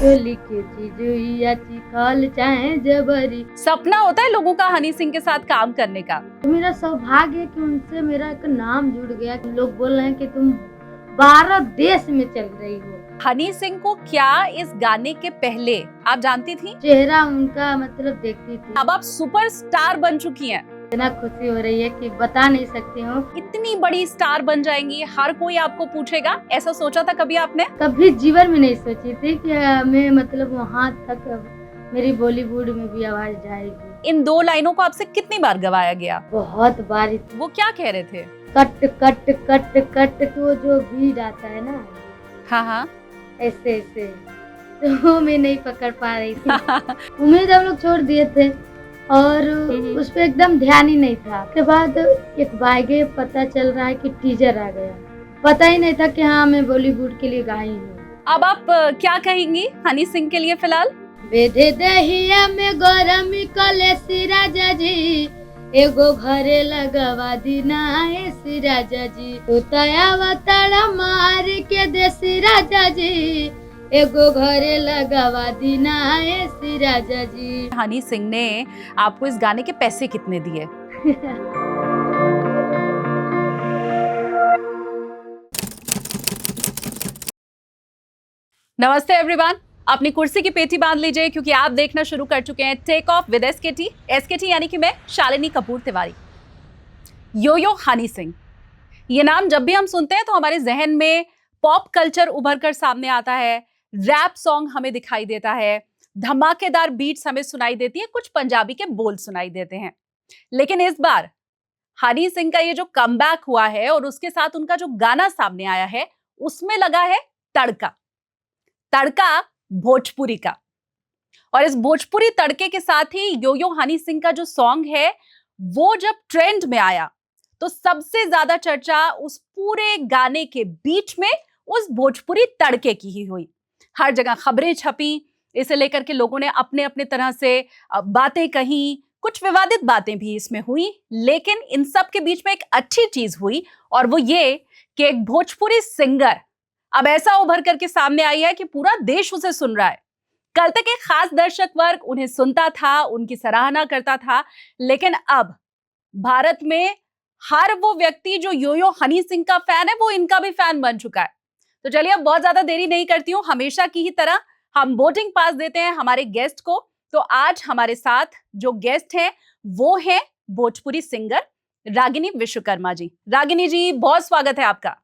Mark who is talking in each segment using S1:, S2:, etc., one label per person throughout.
S1: चोली के चीजुइया चिखल चाहे जबरी।
S2: सपना होता है लोगों का हनी सिंह के साथ काम करने का।
S1: तो मेरा सौभाग्य है कि उनसे मेरा एक नाम जुड़ गया। लोग बोल रहे हैं कि तुम 12 देश में चल रही हो।
S2: हनी सिंह को क्या इस गाने के पहले आप जानती थी?
S1: चेहरा उनका मतलब देखती थी।
S2: अब आप सुपरस्टार बन चुकी हैं।
S1: इतना खुशी हो रही है कि बता नहीं सकती हूँ।
S2: इतनी बड़ी स्टार बन जाएंगी, हर कोई आपको पूछेगा, ऐसा सोचा था कभी आपने?
S1: कभी जीवन में नहीं सोची थी कि मैं मतलब वहाँ तक मेरी बॉलीवुड में भी आवाज जाएगी।
S2: इन 2 लाइनों को आपसे कितनी बार गवाया गया?
S1: बहुत बार।
S2: वो क्या कह रहे थे?
S1: कट कट कट कट तो जो बीट आता है ना,
S2: हाँ,
S1: ऐसे ऐसे तो मैं नहीं पकड़ पा रही थी। उम्मीद हम लोग छोड़ दिए थे और उस पे एकदम ध्यान ही नहीं था। उसके बाद एक बाइगे पता चल रहा है कि टीजर आ गया। पता ही नहीं था कि हाँ मैं बॉलीवुड के लिए गाई हूँ।
S2: अब आप क्या कहेंगी हनी सिंह के लिए फिलहाल?
S1: बेधे दहिया में गरमी कले राजा जी, एगो घरे लगवा दीना है राजा जी। तो तया मार के देसी राजा जी, एगो घरे लगवा दीना है राजा जी।
S2: हनी सिंह ने आपको इस गाने के पैसे कितने दिए? नमस्ते एवरीवन, अपनी कुर्सी की पेटी बांध लीजिए क्योंकि आप देखना शुरू कर चुके हैं take off with SKT. SKT यानी कि मैं शालिनी कपूर तिवारी। यो हनी सिंह, ये नाम जब भी हम सुनते हैं तो हमारे जहन में पॉप कल्चर उभर कर सामने आता है, रैप सॉन्ग हमें दिखाई देता है, धमाकेदार बीट्स हमें सुनाई देती है, कुछ पंजाबी के बोल सुनाई देते हैं। लेकिन इस बार हनी सिंह का ये जो कमबैक हुआ है और उसके साथ उनका जो गाना सामने आया है, उसमें लगा है तड़का। तड़का भोजपुरी का। और इस भोजपुरी तड़के के साथ ही यो हनी सिंह का जो सॉन्ग है वो जब ट्रेंड में आया तो सबसे ज्यादा चर्चा उस पूरे गाने के बीच में उस भोजपुरी तड़के की ही हुई। हर जगह खबरें छपी, इसे लेकर के लोगों ने अपने अपने तरह से बातें कही, कुछ विवादित बातें भी इसमें हुई। लेकिन इन सब के बीच में एक अच्छी चीज हुई और वो ये कि एक भोजपुरी सिंगर अब ऐसा उभर करके सामने आई है कि पूरा देश उसे सुन रहा है। कल तक एक खास दर्शक वर्ग उन्हें सुनता था, उनकी सराहना करता था, लेकिन अब भारत में हर वो व्यक्ति जो यो हनी सिंह का फैन है वो इनका भी फैन बन चुका है। तो चलिए अब बहुत ज्यादा देरी नहीं करती हूँ, हमेशा की ही तरह हम वोटिंग पास देते हैं हमारे गेस्ट को। तो आज हमारे साथ जो गेस्ट हैं वो है भोजपुरी सिंगर रागिनी विश्वकर्मा जी। रागिनी जी, बहुत स्वागत है आपका।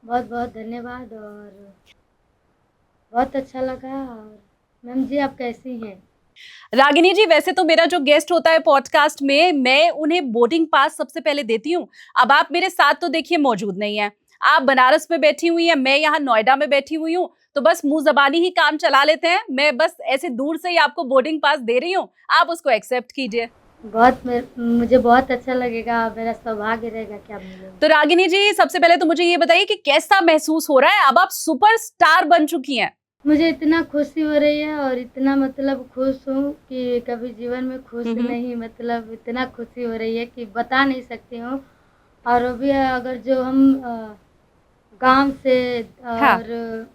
S1: बहुत बहुत धन्यवाद और बहुत अच्छा लगा। और मैम जी आप कैसी हैं?
S2: रागिनी जी, वैसे तो मेरा जो गेस्ट होता है पॉडकास्ट में, मैं उन्हें बोर्डिंग पास सबसे पहले देती हूँ। अब आप मेरे साथ तो देखिए मौजूद नहीं है, आप बनारस में बैठी हुई हैं, मैं यहाँ नोएडा में बैठी हुई हूँ, तो बस मुंह जबानी ही काम चला लेते हैं। मैं बस ऐसे दूर से ही आपको बोर्डिंग पास दे रही हूँ, आप उसको एक्सेप्ट कीजिए।
S1: मुझे बहुत अच्छा लगेगा, मेरा सौभाग्य रहेगा कि आप मिलेंगे।
S2: तो रागिनी जी, सबसे पहले तो मुझे ये बताइए कि कैसा महसूस हो रहा है, अब आप सुपरस्टार बन चुकी हैं।
S1: मुझे इतना खुशी हो रही है और इतना मतलब खुश हूँ कि कभी जीवन में खुश नहीं, मतलब इतना खुशी हो रही है कि बता नहीं सकती हूँ। और अभी अगर जो हम गांव से और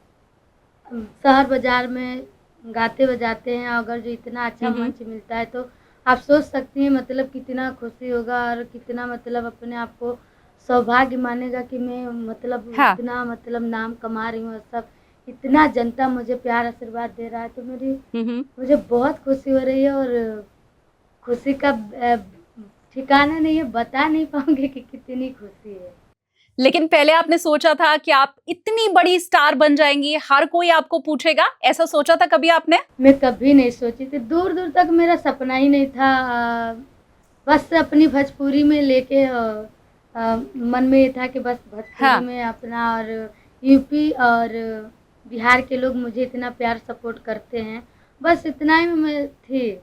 S1: शहर बाजार में गाते बजाते हैं, अगर जो इतना अच्छा मंच मिलता है तो आप सोच सकती हैं मतलब कितना खुशी होगा और कितना मतलब अपने आप को सौभाग्य मानेगा कि मैं मतलब इतना मतलब नाम कमा रही हूँ और सब इतना जनता मुझे प्यार आशीर्वाद दे रहा है। तो मुझे बहुत खुशी हो रही है और खुशी का ठिकाना नहीं है, बता नहीं पाऊंगी कि कितनी खुशी है।
S2: लेकिन पहले आपने सोचा था कि आप इतनी बड़ी स्टार बन जाएंगी, हर कोई आपको पूछेगा, ऐसा सोचा था कभी आपने?
S1: मैं कभी नहीं सोची थी, दूर दूर तक मेरा सपना ही नहीं था। बस अपनी भोजपुरी में लेके मन में ये था कि बस भोजपुरी में अपना, और यूपी और बिहार के लोग मुझे इतना प्यार सपोर्ट करते हैं, बस इतना ही मैं थी।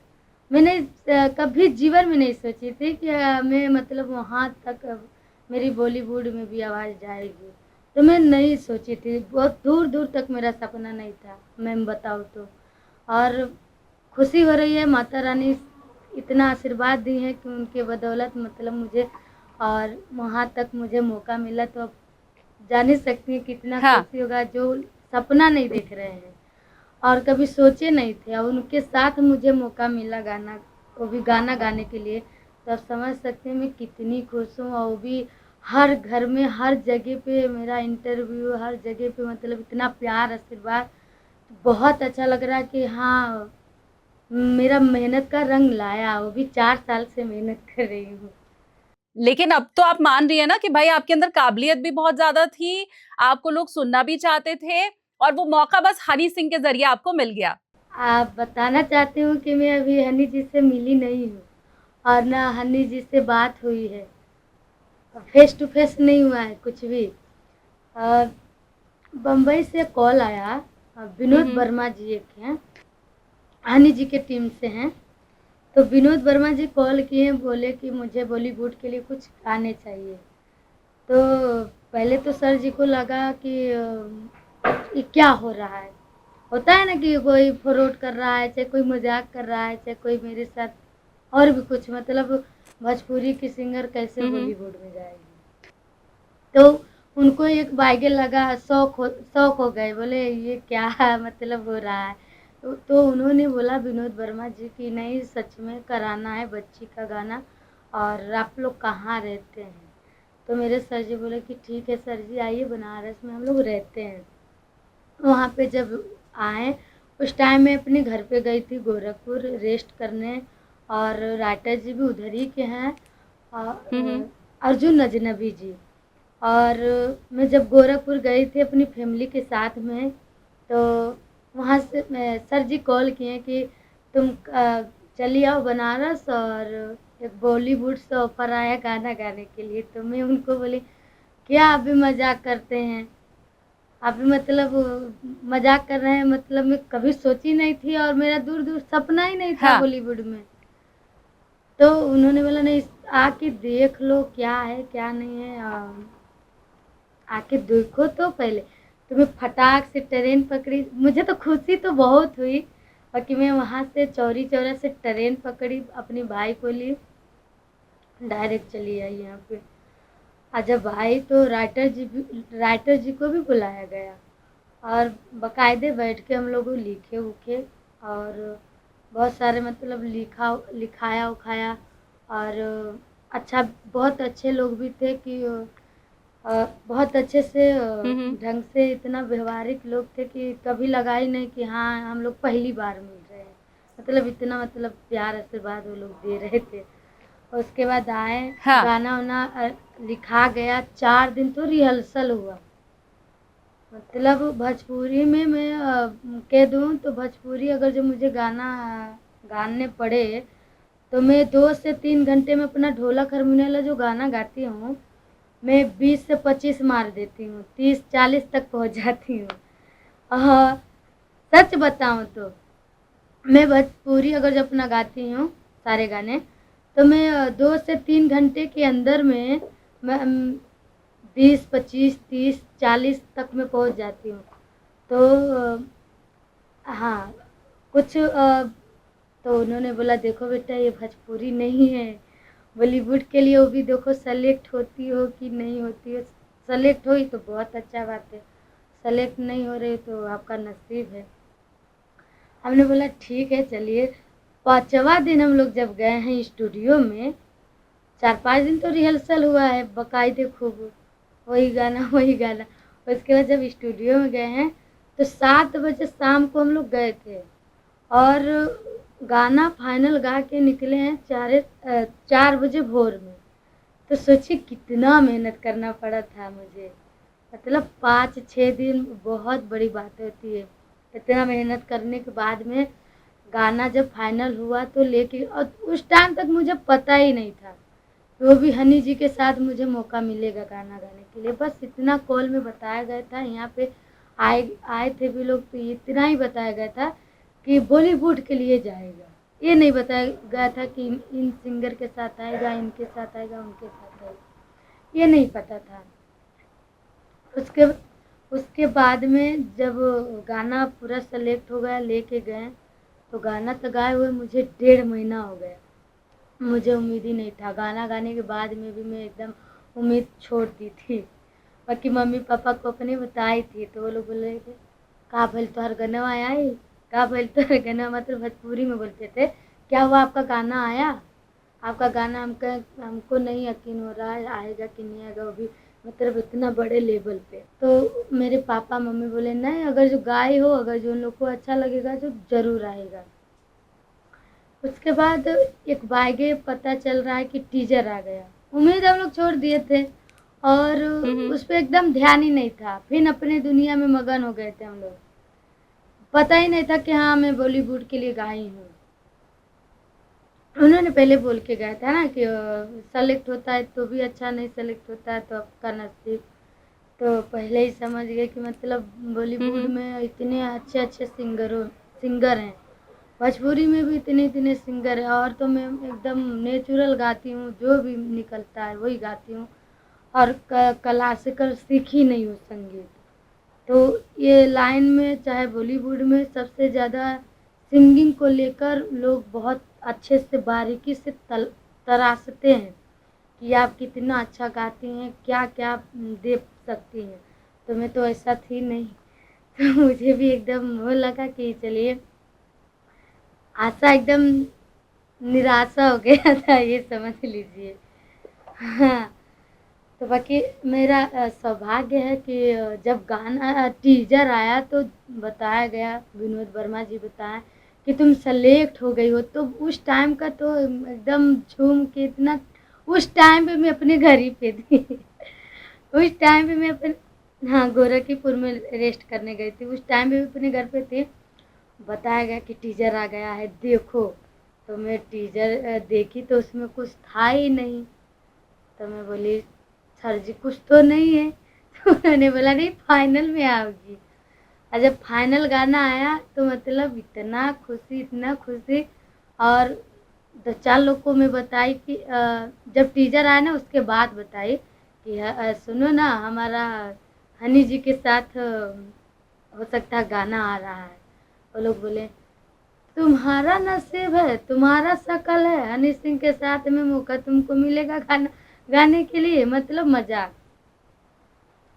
S1: मैंने कभी जीवन में नहीं सोची थी कि मैं मतलब वहाँ तक मेरी बॉलीवुड में भी आवाज़ जाएगी। तो मैं नहीं सोची थी, बहुत दूर दूर तक मेरा सपना नहीं था, मैं बताऊँ तो। और खुशी हो रही है, माता रानी इतना आशीर्वाद दी है कि उनके बदौलत मतलब मुझे और वहाँ तक मुझे मौका मिला। तो अब जान ही सकती हैं कितना खुशी होगा जो सपना नहीं देख रहे हैं। और कभी सोचे नहीं थे और उनके साथ मुझे मौका मिला गाना, वो भी गाना गाने के लिए। तो आप समझ सकते हैं मैं कितनी खुश हूँ, और वो भी हर घर में, हर जगह पे मेरा इंटरव्यू, हर जगह पे मतलब इतना प्यार, आशीर्वाद। तो बहुत अच्छा लग रहा है कि हाँ, मेरा मेहनत का रंग लाया, वो भी 4 साल से मेहनत कर रही हूँ।
S2: लेकिन अब तो आप मान रही हैं ना कि भाई आपके अंदर काबिलियत भी बहुत ज़्यादा थी, आपको लोग सुनना भी चाहते थे और वो मौका बस हनी सिंह के ज़रिए आपको मिल गया।
S1: आप बताना चाहती हूँ कि मैं अभी हनी जी से मिली नहीं हूँ और ना हनी जी से बात हुई है। फेस टू फेस नहीं हुआ है कुछ भी। अ, बम्बई से कॉल आया,
S2: हुँ,
S1: विनोद
S2: हुँ।
S1: वर्मा जी एक हैं, हनी जी के टीम से हैं। तो विनोद वर्मा जी कॉल किए, बोले कि मुझे बॉलीवुड के लिए कुछ गाने चाहिए। तो पहले तो सर जी को लगा कि ये क्या हो रहा है। होता है ना कि कोई फ्रॉड कर रहा है, चाहे कोई मजाक कर रहा है, चाहे कोई मेरे साथ और भी कुछ, मतलब भोजपुरी की सिंगर कैसे
S2: हुँ, हुँ।
S1: बॉलीवुड में जाएगी। तो उनको एक बाइगे लगा, शौक हो गए, बोले ये क्या मतलब हो रहा है। तो उन्होंने बोला विनोद वर्मा जी की नहीं, सच में कराना है बच्ची का गाना, और आप लोग कहाँ रहते हैं। तो मेरे सर जी बोले कि ठीक है सर जी, आइए, बनारस में हम लोग रहते हैं। वहाँ पे जब आए, उस टाइम मैं अपने घर पे गई थी गोरखपुर रेस्ट करने, और राइटर जी भी उधर ही के हैं,
S2: हुँ, हुँ।
S1: अर्जुन अजनबी जी। और मैं जब गोरखपुर गई थी अपनी फैमिली के साथ में, तो वहाँ से मैं सर जी कॉल किए कि तुम चली आओ बनारस, और एक बॉलीवुड से ऑफर आया गाना गाने के लिए। तो मैं उनको बोली, क्या आप भी मजाक करते हैं, आप भी मतलब मजाक कर रहे हैं, मतलब मैं कभी सोची नहीं थी और मेरा दूर दूर सपना ही नहीं था
S2: हाँ।
S1: बॉलीवुड में। तो उन्होंने बोला नहीं, आके देख लो क्या है क्या नहीं है, आके देखो तो पहले। तो मैं फटाक से ट्रेन पकड़ी, मुझे तो खुशी तो बहुत हुई, और कि मैं वहाँ से चौरी चौरा से ट्रेन पकड़ी, अपनी भाई को ली, डायरेक्ट चली आई यहाँ पे। और जब आई तो राइटर जी को भी बुलाया गया, और बकायदे बैठ के हम लोग लिखे उखे, और बहुत सारे मतलब लिखाया उखाया, और अच्छा, बहुत अच्छे लोग भी थे कि बहुत अच्छे से
S2: हुँ, हुँ।
S1: ढंग से, इतना व्यवहारिक लोग थे कि कभी लगा ही नहीं कि हाँ हम लोग पहली बार मिल रहे हैं। मतलब इतना मतलब प्यार आशीर्वाद वो लोग दे रहे थे। और उसके बाद आए,
S2: हाँ।
S1: गाना वाना लिखा गया, 4 दिन तो रिहर्सल हुआ। मतलब भोजपुरी में मैं कह दूँ तो भोजपुरी अगर जो मुझे गाना गाने पड़े, तो मैं 2 से 3 घंटे में अपना ढोलक हारमोनियम जो गाना गाती हूँ, मैं 20 से 25 मार देती हूँ, 30-40 तक पहुँच जाती हूँ। अ, सच बताऊँ तो मैं भोजपुरी अगर जब अपना गाती हूँ सारे गाने, तो मैं 2 से 3 घंटे के अंदर में मैं 20, 25, 30, 40 तक मैं पहुँच जाती हूँ। तो हाँ, कुछ तो उन्होंने बोला देखो बेटा ये भोजपुरी नहीं है, बॉलीवुड के लिए वो भी देखो सेलेक्ट होती हो कि नहीं होती हो। सेलेक्ट हुई तो बहुत अच्छा बात है, सेलेक्ट नहीं हो रही तो आपका नसीब है। हमने बोला ठीक है चलिए। 5वाँ दिन हम लोग जब गए हैं स्टूडियो में, 4-5 दिन तो रिहर्सल हुआ है बकायदे खूब, वही गाना वही गाना। उसके बाद जब स्टूडियो में गए हैं, तो 7 बजे शाम को हम लोग गए थे, और गाना फाइनल गा के निकले हैं 4 बजे भोर में। तो सोचिए कितना मेहनत करना पड़ा था मुझे, मतलब 5-6 दिन बहुत बड़ी बात होती है। इतना मेहनत करने के बाद में गाना जब फाइनल हुआ तो लेके, और उस टाइम तक मुझे पता ही नहीं था, वो भी हनी जी के साथ मुझे मौका मिलेगा गाना गाने के लिए। बस इतना कॉल में बताया गया था, यहाँ पे आए आए थे भी लोग, तो इतना ही बताया गया था कि बॉलीवुड के लिए जाएगा। ये नहीं बताया गया था कि इन सिंगर के साथ आएगा, इनके साथ आएगा, उनके साथ आएगा, ये नहीं पता था। उसके उसके बाद में जब गाना पूरा सेलेक्ट हो गया, लेके गए, तो गाना तो गाए हुए मुझे 1.5 महीना हो गया। मुझे उम्मीद ही नहीं था, गाना गाने के बाद में भी मैं एकदम उम्मीद छोड़ दी थी। बाकी मम्मी पापा को अपने बताई थी, तो वो लोग बोले थे, का भइल तोहर गनवा आई, का बोलते हैं गाना मतलब भोजपुरी में बोलते थे, क्या हुआ आपका गाना आया? आपका गाना हमको नहीं यकीन हो रहा है आएगा कि नहीं आएगा, वो भी मतलब इतना बड़े लेवल पे। तो मेरे पापा मम्मी बोले नहीं, अगर जो गाए हो, अगर जो उन लोग को अच्छा लगेगा तो ज़रूर आएगा। उसके बाद एक बाइगे पता चल रहा है कि टीजर आ गया। उम्मीद हम लोग छोड़ दिए थे और उस पे एकदम ध्यान ही नहीं था। फिर अपने दुनिया में मगन हो गए थे हम लोग। पता ही नहीं था कि हाँ, मैं बॉलीवुड के लिए गाई हूँ। उन्होंने पहले बोल के गया था ना कि सेलेक्ट होता है तो भी अच्छा, नहीं सेलेक्ट होता है तो आपका नसीब। तो पहले ही समझ गए कि मतलब बॉलीवुड में इतने अच्छे-अच्छे सिंगर हैं। भोजपुरी में भी इतने-इतने सिंगर हैं और तो मैं एकदम नेचुरल गाती हूँ, जो भी निकलता है वही गाती हूँ और क्लासिकल सीखी नहीं हूँ संगीत। तो ये लाइन में चाहे बॉलीवुड में सबसे ज़्यादा सिंगिंग को लेकर लोग बहुत अच्छे से बारीकी से तराशते हैं कि आप कितना अच्छा गाती हैं, क्या-क्या आप दे सकती हैं। तो मैं तो ऐसा थी नहीं। तो मुझे भी एकदम वो लगा कि चलिए, आशा एकदम निराशा हो गया था, ये समझ लीजिए। हाँ। तो बाकी मेरा सौभाग्य है कि जब गाना टीज़र आया तो बताया गया, विनोद वर्मा जी बताएँ कि तुम सेलेक्ट हो गई हो, तो उस टाइम का तो एकदम झूम के इतना, उस टाइम पे मैं अपने घर ही पे थी। उस टाइम पे मैं अपने, हाँ, गोरखीपुर में रेस्ट करने गई थी। उस टाइम पे मैं अपने घर पे थी। बताया गया कि टीज़र आ गया है, देखो। तो मैं टीज़र देखी तो उसमें कुछ था ही नहीं। तो मैं बोली सर जी कुछ तो नहीं है। तो उन्होंने बोला नहीं, फाइनल में आओगी। और जब फाइनल गाना आया तो मतलब इतना खुशी। और 2-4 लोग को मैं बताई कि जब टीजर आया ना उसके बाद बताई कि सुनो ना, हमारा हनी जी के साथ हो सकता है गाना आ रहा है। वो लोग बोले तुम्हारा नसीब है, तुम्हारा शकल है, हनी सिंह के साथ में मौका तुमको मिलेगा गाना गाने के लिए, मतलब मजाक।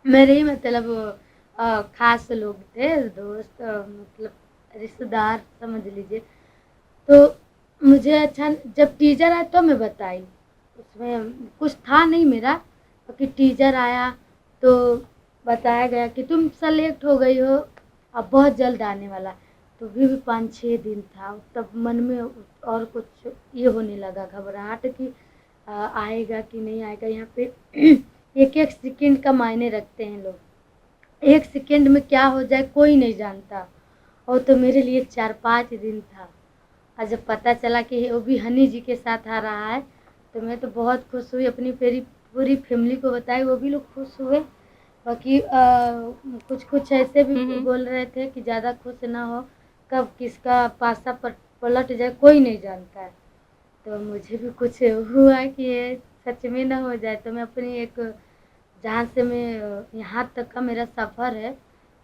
S1: मेरे ही मतलब खास लोग थे, दोस्त, मतलब रिश्तेदार समझ लीजिए। तो मुझे अच्छा, जब टीजर आया तो मैं बताई, उसमें कुछ था नहीं मेरा, क्योंकि टीजर आया तो बताया गया कि तुम सेलेक्ट हो गई हो, अब बहुत जल्द आने वाला। तो भी 5-6 दिन था, तब मन में और कुछ ये होने लगा घबराहट कि आएगा कि नहीं आएगा। यहाँ पे एक एक सेकंड का मायने रखते हैं लोग, एक सेकंड में क्या हो जाए कोई नहीं जानता। और तो मेरे लिए 4-5 दिन था। और जब पता चला कि वो भी हनी जी के साथ आ रहा है तो मैं तो बहुत खुश हुई, अपनी पूरी पूरी फैमिली को बताई, वो भी लोग खुश हुए। बाकी कुछ कुछ ऐसे भी बोल रहे थे कि ज़्यादा खुश ना हो, कब किसका पासा पलट जाए कोई नहीं जानता है। तो मुझे भी कुछ हुआ कि ये सच में ना हो जाए। तो मैं अपनी एक, जहाँ से मैं यहाँ तक का मेरा सफ़र है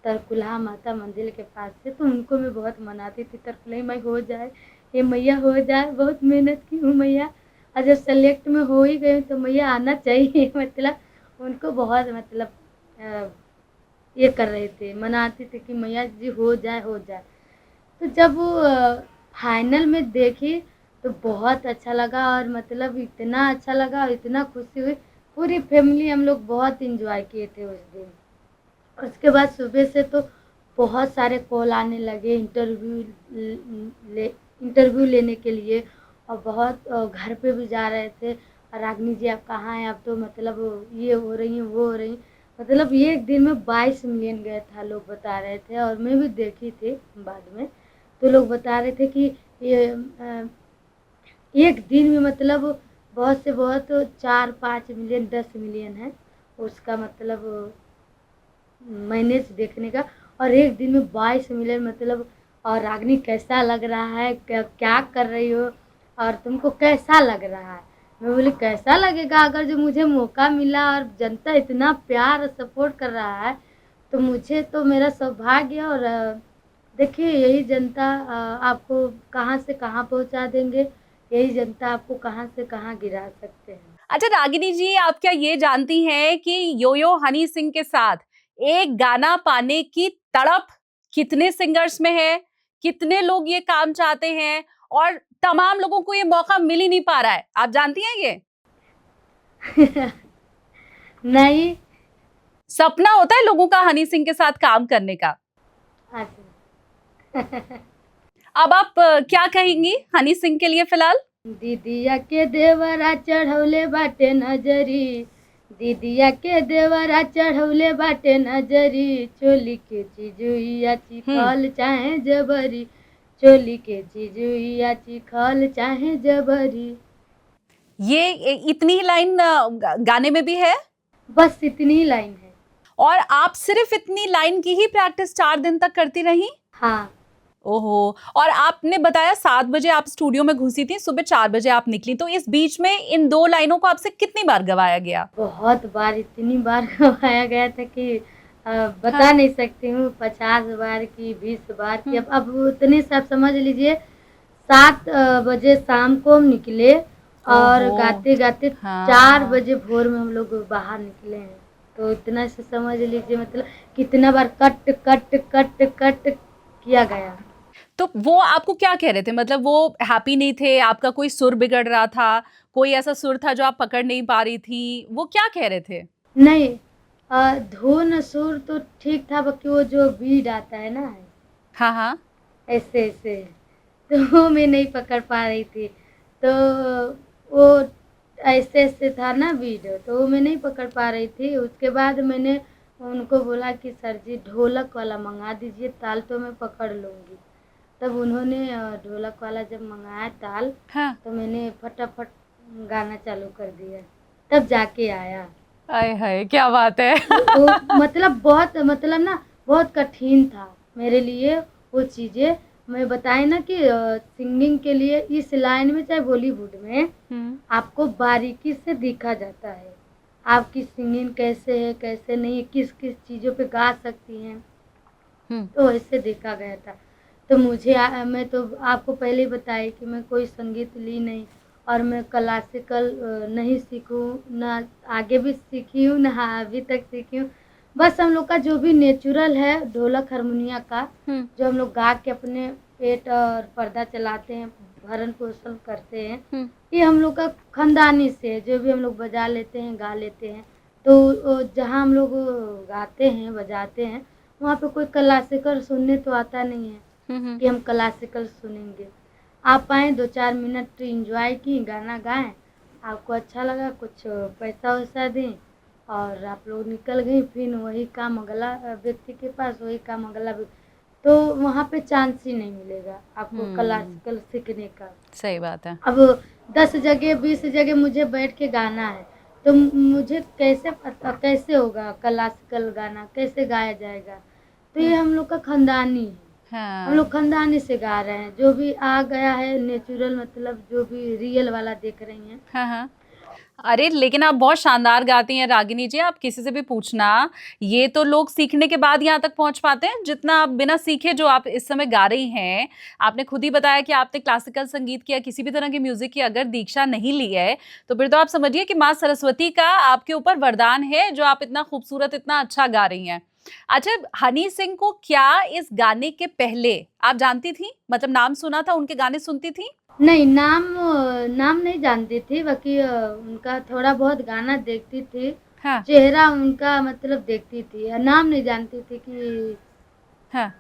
S1: तरकुलहा माता मंदिर के पास से, तो उनको मैं बहुत मनाती थी, तरकुलही माई हो जाए, हे मैया हो जाए, बहुत मेहनत की हूँ मैया। और जब सेलेक्ट में हो ही गई तो मैया आना चाहिए। मतलब उनको बहुत मतलब अ, ये कर रहे थे, मनाते थे कि मैया जी हो जाए हो जाए। तो जब वो फाइनल में देखी तो बहुत अच्छा लगा, और मतलब इतना अच्छा लगा और इतना खुशी हुई। पूरी फैमिली हम लोग बहुत एंजॉय किए थे उस दिन। उसके बाद सुबह से तो बहुत सारे कॉल आने लगे इंटरव्यू लेने के लिए, और बहुत घर पे भी जा रहे थे, रागनी जी आप कहाँ हैं, आप तो मतलब ये हो रही हैं वो हो रही हैं। मतलब ये एक दिन में 22 मिलियन गया था, लोग बता रहे थे, और मैं भी देखी थी बाद में। तो लोग बता रहे थे कि ये एक दिन में मतलब बहुत से बहुत 4-5 मिलियन 10 मिलियन है उसका मतलब मैनेज देखने का। और एक दिन में 22 मिलियन मतलब, और रागनी कैसा लग रहा है, क्या कर रही हो, और तुमको कैसा लग रहा है? मैं बोली कैसा लगेगा, अगर जो मुझे मौका मिला और जनता इतना प्यार और सपोर्ट कर रहा है तो मुझे तो मेरा सौभाग्य है। और देखिए यही जनता आपको कहाँ से कहाँ पहुँचा देंगे, यही जनता आपको कहाँ से कहाँ गिरा सकते हैं।
S2: अच्छा रागिनी जी, आप क्या ये जानती हैं कि यो-यो हनी सिंह के साथ एक गाना पाने की तड़प कितने सिंगर्स में है? कितने लोग ये काम चाहते हैं और तमाम लोगों को ये मौका मिल ही नहीं पा रहा है। आप जानती हैं ये?
S1: नहीं।
S2: सपना होता है लोगों का हनी सिंह के साथ काम करने का।
S1: अच्छा।
S2: अब आप क्या कहेंगी हनी सिंह के लिए फिलहाल?
S1: दीदिया के देवरा चढ़ौले बाटे नजरी, दीदिया के देवरा चढ़ौले बाटे नजरी, चोली के चिजुइया चिखल चाहे जबरी, चोली के चिजुइया चिखल चाहे जबरी।
S2: ये इतनी लाइन गाने में भी है?
S1: बस इतनी ही लाइन है।
S2: और आप सिर्फ इतनी लाइन की ही प्रैक्टिस 4 दिन तक करती रही?
S1: हाँ।
S2: ओहो! और आपने बताया 7 बजे आप स्टूडियो में घुसी थी, सुबह 4 बजे आप निकली, तो इस बीच में इन 2 लाइनों को आपसे कितनी बार गवाया गया?
S1: बहुत बार, इतनी बार गवाया गया था कि बता नहीं सकती हूँ, 50 बार की, 20 बार की। अब उतने सब समझ लीजिए। 7 बजे शाम को हम निकले और गाते गाते 4 बजे भोर में हम लोग बाहर निकले हैं। तो इतना से समझ लीजिए, मतलब कितना बार कट कट कट कट किया गया।
S2: तो वो आपको क्या कह रहे थे? मतलब वो हैप्पी नहीं थे, आपका कोई सुर बिगड़ रहा था, कोई ऐसा सुर था जो आप पकड़ नहीं पा रही थी, वो क्या कह रहे थे?
S1: नहीं, धुन सुर तो ठीक था, बाकी वो जो बीट आता है ना,
S2: हाँ, हाँ।
S1: ऐसे ऐसे, तो वो मैं नहीं पकड़ पा रही थी। तो वो ऐसे ऐसे था ना बीट, तो वो मैं नहीं पकड़ पा रही थी। उसके बाद मैंने उनको बोला कि सर जी ढोलक वाला मंगा दीजिए, ताल तो मैं पकड़ लूँगी। तब उन्होंने ढोलक वाला जब मंगाया ताल,
S2: हाँ।
S1: तो मैंने फटाफट गाना चालू कर दिया, तब जाके आया।
S2: आय हाय! क्या बात है।
S1: वो मतलब बहुत, मतलब ना बहुत कठिन था मेरे लिए वो चीज़ें। मैं बताई ना कि सिंगिंग के लिए इस लाइन में, चाहे बॉलीवुड में, आपको बारीकी से देखा जाता है, आपकी सिंगिंग कैसे है, कैसे नहीं, किस किस चीज़ों पे गा सकती हैं, तो ऐसे देखा गया था। तो मुझे मैं तो आपको पहले ही बताई कि मैं कोई संगीत ली नहीं, और मैं क्लासिकल नहीं सीखूँ, ना आगे भी सीखी हूँ, ना अभी तक सीखी हूँ। बस हम लोग का जो भी नेचुरल है ढोलक हारमोनिया का, जो हम लोग गा के अपने पेट और पर्दा चलाते हैं, भरण पोषण करते हैं, ये हम लोग का खानदानी से है। जो भी हम लोग बजा लेते हैं, गा लेते हैं। तो जहाँ हम लोग गाते हैं, बजाते हैं, वहाँ पे कोई क्लासिकल सुनने तो आता नहीं है कि हम क्लासिकल सुनेंगे। आप आएँ, 2-4 मिनट एंजॉय की, गाना गाएँ, आपको अच्छा लगा, कुछ पैसा वैसा दें और आप लोग निकल गई। फिर वही काम अगला व्यक्ति के पास, वही काम अगला तो वहाँ पे चांस ही नहीं मिलेगा आपको क्लासिकल सीखने का।
S2: सही बात है।
S1: अब 10 जगह 20 जगह मुझे बैठ के गाना है, तो मुझे कैसे पता, कैसे होगा क्लासिकल गाना, कैसे गाया जाएगा? तो ये हम लोग का खानदानी है।
S2: हाँ।
S1: हम लोग खानदानी से गा रहे हैं, जो भी आ गया है नेचुरल, मतलब जो भी रियल वाला देख रही हैं।
S2: हाँ, हाँ। अरे लेकिन आप बहुत शानदार गाती हैं रागिनी जी, आप किसी से भी पूछना, ये तो लोग सीखने के बाद यहाँ तक पहुँच पाते हैं, जितना आप बिना सीखे जो आप इस समय गा रही हैं। आपने खुद ही बताया कि आपने क्लासिकल संगीत की या किसी भी तरह की म्यूजिक की अगर दीक्षा नहीं ली है, तो फिर तो आप समझिए कि माँ सरस्वती का आपके ऊपर वरदान है, जो आप इतना खूबसूरत, इतना अच्छा गा रही हैं। अच्छा, हनी सिंह को क्या इस गाने के पहले आप जानती थी? मतलब नाम सुना था, उनके गाने सुनती थी?
S1: नहीं, नाम नहीं जानती थी, बाकी उनका थोड़ा बहुत गाना देखती थी।
S2: हाँ।
S1: चेहरा उनका मतलब देखती थी, नाम नहीं जानती थी कि
S2: हाँ।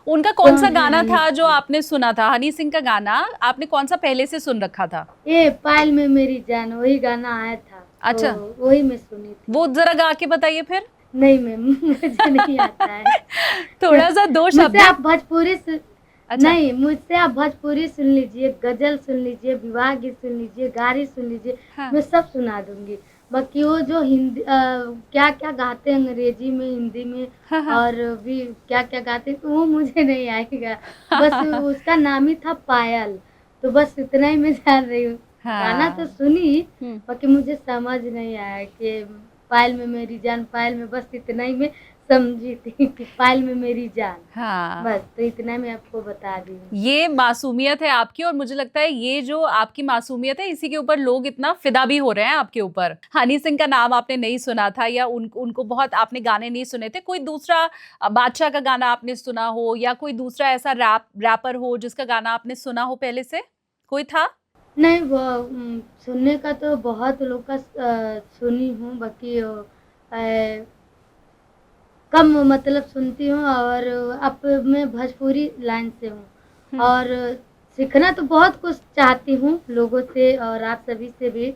S2: उनका कौन सा
S1: कौन है
S2: गाना
S1: हनी
S2: था जो
S1: सिंह।
S2: आपने सुना था? हनी सिंह का गाना आपने कौन सा पहले से सुन रखा था?
S1: ये पायल में मेरी जान, वही गाना आया था,
S2: अच्छा।
S1: तो वही मैं सुनी थी।
S2: वो जरा गा के बताइए फिर।
S1: नहीं मैम, मुझे नहीं आता है।
S2: थोड़ा सा 2
S1: मुझसे
S2: शब्द।
S1: आप भोजपुरी
S2: अच्छा।
S1: नहीं, मुझसे आप भोजपुरी सुन लीजिए, गजल सुन लीजिए, विवाह गीत सुन लीजिए, गारी सुन लीजिए,
S2: हाँ।
S1: मैं सब सुना दूंगी। बाकी वो जो हिंदी क्या क्या गाते हैं अंग्रेजी में, हिंदी में,
S2: हाँ, हाँ।
S1: और भी क्या क्या गाते हैं, तो वो मुझे नहीं आएगा। बस उसका नाम ही था पायल, तो बस इतना ही मैं जान रही हूँ। गाना तो सुनी, बाकी मुझे समझ नहीं आया कि पायल में मेरी जान, पायल में, बस इतना ही मैं समझी थी कि फाइल में मेरी जान।
S2: हाँ।
S1: बस तो इतना मैं आपको बता दी हूँ।
S2: ये मासूमियत है आपकी और मुझे लगता है ये जो आपकी मासूमियत है इसी के ऊपर लोग इतना फिदा भी हो रहे हैं आपके ऊपर। हनी सिंह का नाम आपने नहीं सुना था या उनको बहुत आपने गाने नहीं सुने थे। कोई दूसरा बादशाह का गाना आपने सुना हो या कोई दूसरा ऐसा रैपर हो जिसका गाना आपने सुना हो पहले से? कोई था?
S1: नहीं वो सुनने का तो बहुत लोग का सुनी हूँ बाकी कम मतलब सुनती हूँ और अब मैं भोजपुरी लाइन से हूँ
S2: हुँ।
S1: और सीखना तो बहुत कुछ चाहती हूँ लोगों से और आप सभी से भी।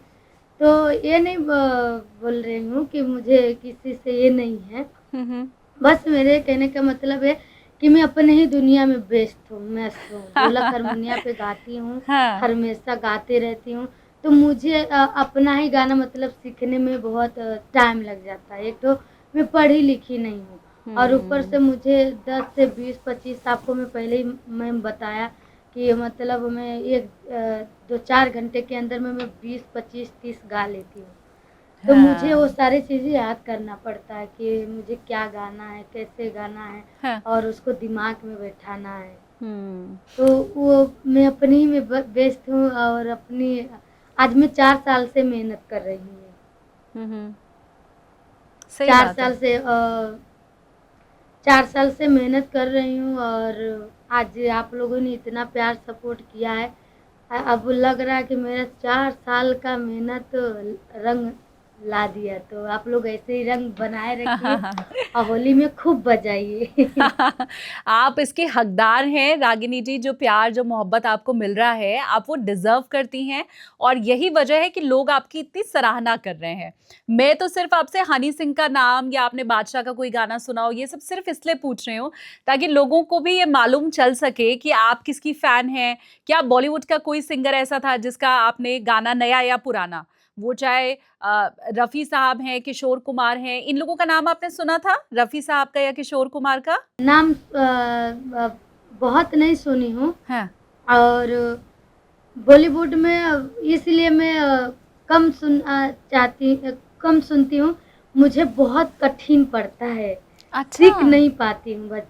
S1: तो ये नहीं बोल रही हूँ कि मुझे किसी से ये नहीं है।
S2: हुँ, हुँ।
S1: बस मेरे कहने का मतलब है कि मैं अपने ही दुनिया में व्यस्त हूँ, मस्त हूँ। ढोलक हारमोनिया पे गाती हूँ,
S2: हाँ।
S1: हमेशा गाते रहती हूँ। तो मुझे अपना ही गाना मतलब सीखने में बहुत टाइम लग जाता है। एक तो मैं पढ़ी-लिखी नहीं हूँ और ऊपर से
S2: हुँ।
S1: मुझे 10 से 20-25 आपको मैं पहले ही मैं बताया कि मतलब मैं 2-4 घंटे के अंदर में मैं 20, 25, 30 गा लेती हूँ। तो मुझे वो
S2: हाँ।
S1: सारी चीज़ें याद करना पड़ता है कि मुझे क्या गाना है, कैसे गाना है
S2: हाँ।
S1: और उसको दिमाग में बैठाना है।
S2: हुँ।
S1: तो वो मैं अपनी ही में व्यस्त हूँ और अपनी आज मैं 4 साल से मेहनत कर रही हूँ।
S2: हुँ, हुँ। सही
S1: 4
S2: बात है।
S1: साल से 4 साल से मेहनत कर रही हूँ और आज आप लोगों ने इतना प्यार सपोर्ट किया है। अब लग रहा है कि मेरा 4 साल का मेहनत रंग ला दिया, तो आप लोग ऐसे ही रंग बनाए रखिए और होली में खूब बजाइए।
S2: आप इसके हकदार हैं रागिनी जी, जो प्यार, जो मोहब्बत आपको मिल रहा है, आप वो डिज़र्व करती हैं और यही वजह है कि लोग आपकी इतनी सराहना कर रहे हैं। मैं तो सिर्फ़ आपसे हनी सिंह का नाम या आपने बादशाह का कोई गाना सुना हो, ये सब सिर्फ़ इसलिए पूछ रही हूँ, ताकि लोगों को भी ये मालूम चल सके कि आप किसकी फ़ैन हैं। क्या बॉलीवुड का कोई सिंगर ऐसा था जिसका आपने गाना नया या पुराना, वो चाहे रफ़ी साहब हैं, किशोर कुमार हैं, इन लोगों का नाम आपने सुना था? रफ़ी साहब का या किशोर कुमार का?
S1: नाम बहुत नहीं सुनी हूँ
S2: हाँ।
S1: और बॉलीवुड में इसलिए मैं कम सुनती हूँ, मुझे बहुत कठिन पड़ता है,
S2: अच्छा।
S1: सीख नहीं पाती हूँ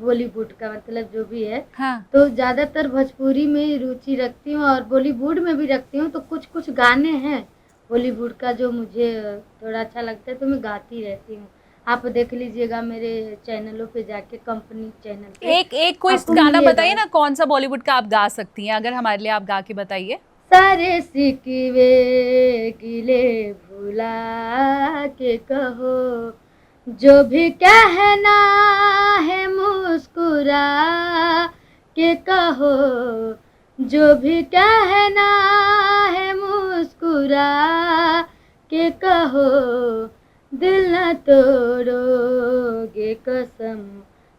S1: बॉलीवुड का मतलब जो भी है,
S2: हाँ।
S1: तो ज़्यादातर भोजपुरी में ही रुचि रखती हूँ और बॉलीवुड में भी रखती हूँ, तो कुछ-कुछ गाने हैं बॉलीवुड का जो मुझे थोड़ा अच्छा लगता है, तो मैं गाती रहती हूँ। आप देख लीजिएगा मेरे चैनलों पे जाके कंपनी चैनल पे,
S2: एक एक कोई
S1: आपको
S2: गाना बताइए
S1: मिलेगा।
S2: ना कौन-सा बॉलीवुड का आप गा सकती हैं? अगर हमारे लिए आप गा के बताइए।
S1: सारे सिकवे गिले भुला के कहो जो भी कहना है मुस्कुरा के कहो जो भी कहना है मुस्कुरा के कहो दिल न तोड़ोगे कसम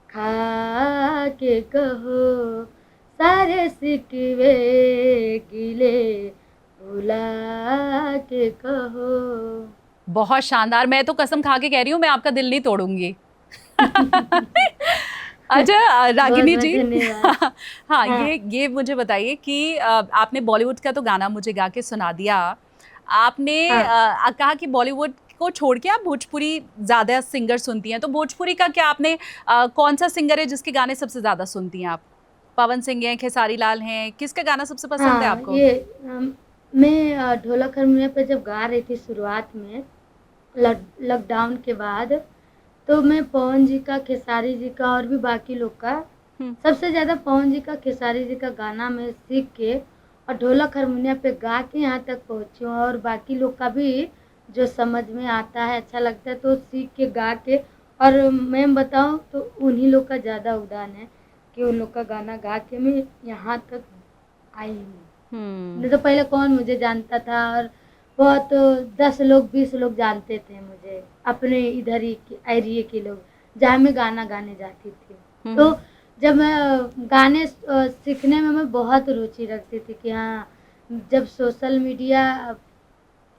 S1: खा के कहो सारे सिकवे गिले भुला के कहो।
S2: बहुत शानदार, मैं तो कसम खा के कह रही हूँ मैं आपका दिल नहीं तोड़ूँगी। अच्छा रागिनी
S1: बहुत-बहुत
S2: जी
S1: धन्यवाद।
S2: हाँ,
S1: हाँ,
S2: ये मुझे बताइए कि आपने बॉलीवुड का तो गाना मुझे गा के सुना दिया। आपने
S1: हाँ।
S2: कहा कि बॉलीवुड को छोड़ के आप भोजपुरी ज़्यादा सिंगर सुनती हैं, तो भोजपुरी का क्या आपने कौन-सा सिंगर है जिसके गाने सबसे ज़्यादा सुनती हैं आप? पवन सिंह हैं, खेसारी लाल हैं, किसका गाना सबसे पसंद है
S1: हाँ,
S2: आपको?
S1: ये मैं ढोलक हारमोनियम पे जब गा रही थी शुरुआत में लॉकडाउन के बाद, तो मैं पवन जी का, खेसारी जी का और भी बाकी लोग का
S2: हुँ।
S1: सबसे ज़्यादा पवन जी का, खेसारी जी का गाना मैं सीख के और ढोलक हारमोनियम पे गा के यहाँ तक पहुँची हूँ और बाकी लोग का भी जो समझ में आता है, अच्छा लगता है तो सीख के गा के और मैं बताऊँ तो उन्हीं लोग का ज़्यादा योगदान है कि उन लोग का गाना गा के मैं यहाँ तक आई हूँ।
S2: हुँ।
S1: नहीं तो पहले कौन मुझे जानता था और बहुत 10 लोग 20 लोग जानते थे मुझे अपने इधर ही के एरिया के लोग जहाँ मैं गाना गाने जाती थी।
S2: हुँ,
S1: तो
S2: हुँ।
S1: जब मैं गाने सीखने में मैं बहुत रुचि रखती थी कि हाँ, जब सोशल मीडिया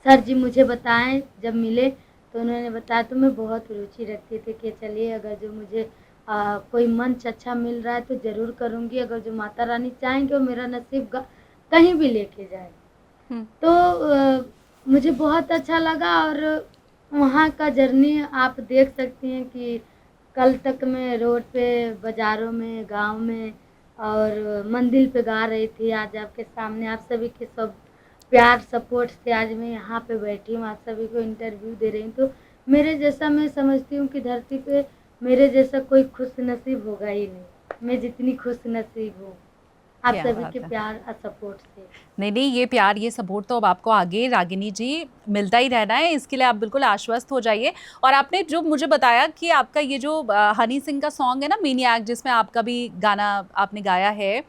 S1: सर जी मुझे बताएँ जब मिले तो उन्होंने बताया तो मैं बहुत रुचि रखती थी कि चलिए अगर जो मुझे कोई मंच अच्छा मिल रहा है तो ज़रूर करूँगी, अगर जो माता रानी चाहेंगे और मेरा नसीब कहीं भी लेके जाए।
S2: हुँ।
S1: तो मुझे बहुत अच्छा लगा और वहाँ का जर्नी आप देख सकती हैं कि कल तक मैं रोड पे, बाज़ारों में, गाँव में और मंदिर पे गा रही थी। आज आपके सामने आप सभी के सब प्यार सपोर्ट से आज मैं यहाँ पे बैठी हूँ, आप सभी को इंटरव्यू दे रही हूँ। तो मेरे जैसा मैं समझती हूँ कि धरती पे मेरे जैसा कोई खुशनसीब होगा ही नहीं। मैं जितनी खुशनसीब हूँ, आप
S2: क्या
S1: सभी के
S2: बात है।
S1: प्यार और सपोर्ट से।
S2: नहीं नहीं, ये प्यार ये सपोर्ट तो अब आपको आगे रागिनी जी मिलता ही रहना है, इसके लिए आप बिल्कुल आश्वस्त हो जाइए। और आपने जो मुझे बताया कि आपका ये जो हनी सिंह का सॉन्ग है ना मेनियाक, जिसमें आपका भी गाना आपने गाया है,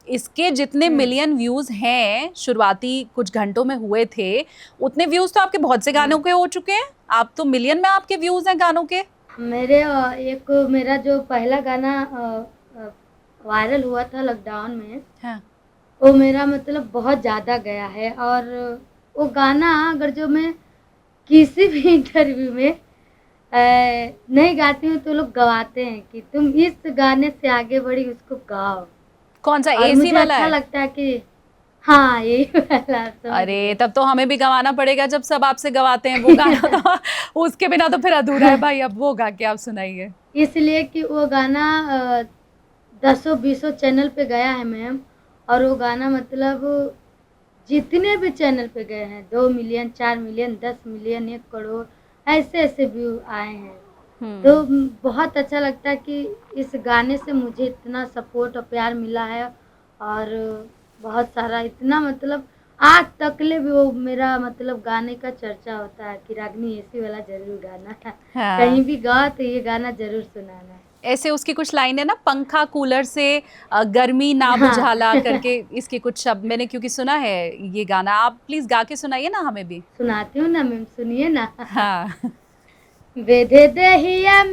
S2: इसके जितने
S1: हुँ,
S2: मिलियन व्यूज हैं शुरुआती कुछ घंटों में हुए थे, उतने व्यूज तो आपके बहुत से गानों
S1: हुँ।
S2: के हो चुके हैं। आप तो मिलियन में आपके व्यूज हैं गानों के।
S1: मेरे एक मेरा जो पहला गाना वायरल हुआ था लॉकडाउन में,
S2: हाँ।
S1: वो मेरा मतलब बहुत ज़्यादा गया है और वो गाना अगर जो मैं किसी भी इंटरव्यू में नहीं गाती हूँ तो लोग गवाते हैं कि तुम इस गाने से आगे बढ़ी उसको गाओ।
S2: कौन सा,
S1: और
S2: एसी
S1: मुझे
S2: वाला
S1: अच्छा
S2: है?
S1: लगता है कि हाँ, यही वाला आप समझ
S2: अरे
S1: गए।
S2: तब तो हमें भी गवाना पड़ेगा, जब सब आपसे गवाते हैं वो गाना तो उसके बिना तो फिर अधूरा है भाई। अब वो गा के आप सुनाइए।
S1: इसलिए कि वो गाना दसों बीसों चैनल पे गया है मैम और वो गाना मतलब जितने भी चैनल पे गए हैं 2 मिलियन, 4 मिलियन, 10 मिलियन, 1 करोड़ ऐसे-ऐसे व्यू आए हैं। तो
S2: हम्म।
S1: बहुत अच्छा लगता है कि इस गाने से मुझे इतना सपोर्ट और प्यार मिला है और बहुत सारा इतना मतलब आज तकले भी वो मेरा मतलब गाने का चर्चा होता है कि रागिनी एसी वाला ज़रूर गाना है।
S2: हाँ,
S1: कहीं भी गाओ तो ये गाना ज़रूर सुनाना है।
S2: ऐसे उसकी कुछ लाइन है ना, पंखा कूलर से गर्मी ना
S1: हाँ।
S2: बुझाला करके, इसके कुछ शब्द मैंने क्योंकि सुना है ये गाना। आप प्लीज गा के सुनाइए ना हमें भी।
S1: सुनाती हूँ ना मैम, सुनिए ना।
S2: हाँ।
S1: बेधे दहिया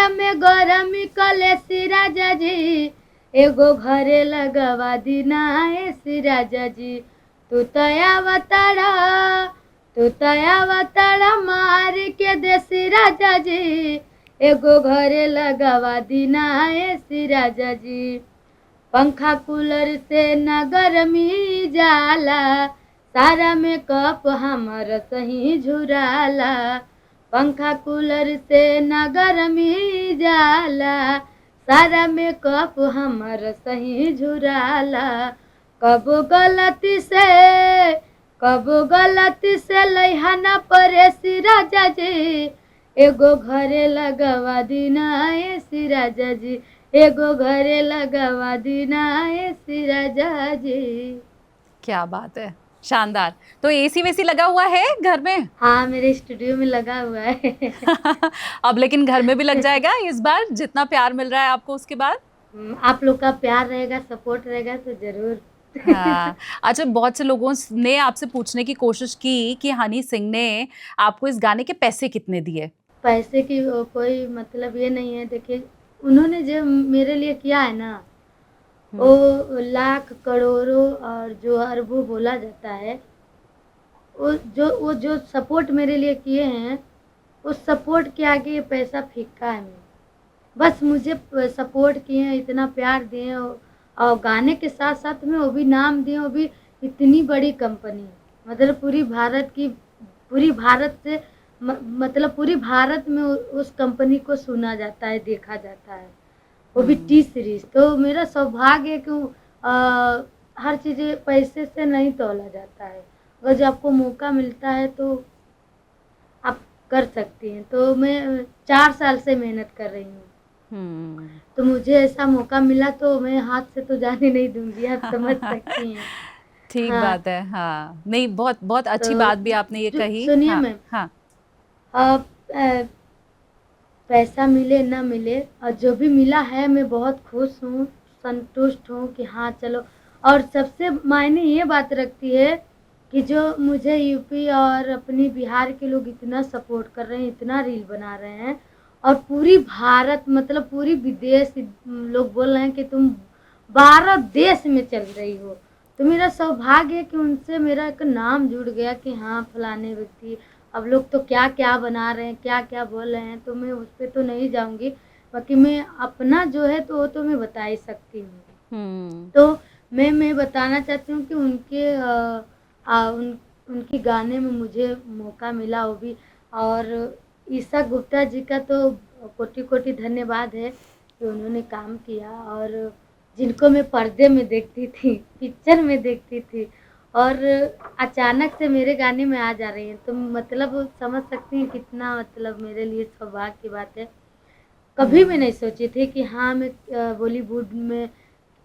S1: में गरमी कलेसी राजा जी एगो घरे लगवा दीना ऐसी राजा जी तू तया मार के देसी राजा जी एगो घरे लगवा दीना ऐसी राजा जी पंखा कूलर से न गर्मी जाला सारा मेकअप हमर सही झुराला पंखा कूलर से न गर्मी जाला सारा मेकअप हमर सही झुराला कबो गलती से लइहाना परेसी राजा जी एगो घरे लगवा दीना ऐसी राजा जी एगो घरे लगवा दीना ऐसी राजा जी।
S2: क्या बात है, शानदार। तो एसी वेसी लगा हुआ है घर में?
S1: हाँ, मेरे स्टूडियो में लगा हुआ है।
S2: अब लेकिन घर में भी लग जाएगा इस बार, जितना प्यार मिल रहा है आपको उसके बाद।
S1: आप लोग का प्यार रहेगा, सपोर्ट रहेगा तो ज़रूर।
S2: हाँ। अच्छा, बहुत से लोगों ने आपसे पूछने की कोशिश की कि हनी सिंह ने आपको इस गाने के पैसे कितने दिए?
S1: पैसे की कोई मतलब ये नहीं है, देखिए उन्होंने जो मेरे लिए किया है ना,
S2: हम्म।
S1: वो लाख, करोड़ों और जो अरबों बोला जाता है, वो जो सपोर्ट मेरे लिए किए हैं, उस सपोर्ट के आगे ये पैसा फीका है। बस मुझे सपोर्ट किए हैं, इतना प्यार दिए हैं और गाने के साथ-साथ में वो भी नाम दिए, वो भी इतनी बड़ी कंपनी, मतलब पूरी भारत से मतलब पूरी भारत में उस कंपनी को सुना जाता है, देखा जाता है। वो भी टी सीरीज़, तो मेरा सौभाग्य है कि हर चीज़ें पैसे से नहीं तौला जाता है। अगर जो आपको मौका मिलता है तो आप कर सकती हैं। तो मैं 4 साल से मेहनत कर रही हूँ।
S2: हम्म।
S1: तो मुझे ऐसा मौका मिला तो मैं हाथ से तो जाने नहीं दूँगी, आप समझ सकती हैं।
S2: ठीक
S1: हाँ,
S2: बात है। हाँ, नहीं, बहुत बहुत
S1: तो
S2: अच्छी बात भी आपने ये
S1: जो
S2: कही।
S1: सुनिए
S2: हाँ।
S1: मैम,
S2: हाँ।
S1: अब पैसा मिले ना मिले और जो भी मिला है मैं बहुत खुश हूँ, संतुष्ट हूँ कि हाँ चलो और सबसे मायने ये बात रखती है कि जो मुझे यूपी और अपनी बिहार के लोग इतना सपोर्ट कर रहे हैं, इतना रील बना रहे हैं और पूरी भारत मतलब पूरी विदेश लोग बोल रहे हैं कि तुम 12 देश में चल रही हो। तो मेरा सौभाग्य है कि उनसे मेरा एक नाम जुड़ गया कि हाँ, फलाने व्यक्ति अब लोग तो क्या-क्या बना रहे हैं, क्या-क्या बोल रहे हैं, तो मैं उस पे तो नहीं जाऊँगी। बाकी मैं अपना जो है तो वो तो मैं बता ही सकती हूँ।
S2: हम्म।
S1: तो मैं बताना चाहती हूँ कि उनके उनकी गाने में मुझे मौका मिला वो भी और ईशा गुप्ता जी का तो कोटि-कोटि धन्यवाद है कि उन्होंने काम किया, और जिनको मैं पर्दे में देखती थी, पिक्चर में देखती थी और अचानक से मेरे गाने में आ जा रही हैं, तो मतलब समझ सकती हैं कितना मतलब मेरे लिए सौभाग्य की बात है। कभी भी नहीं सोची थी कि हाँ, मैं बॉलीवुड में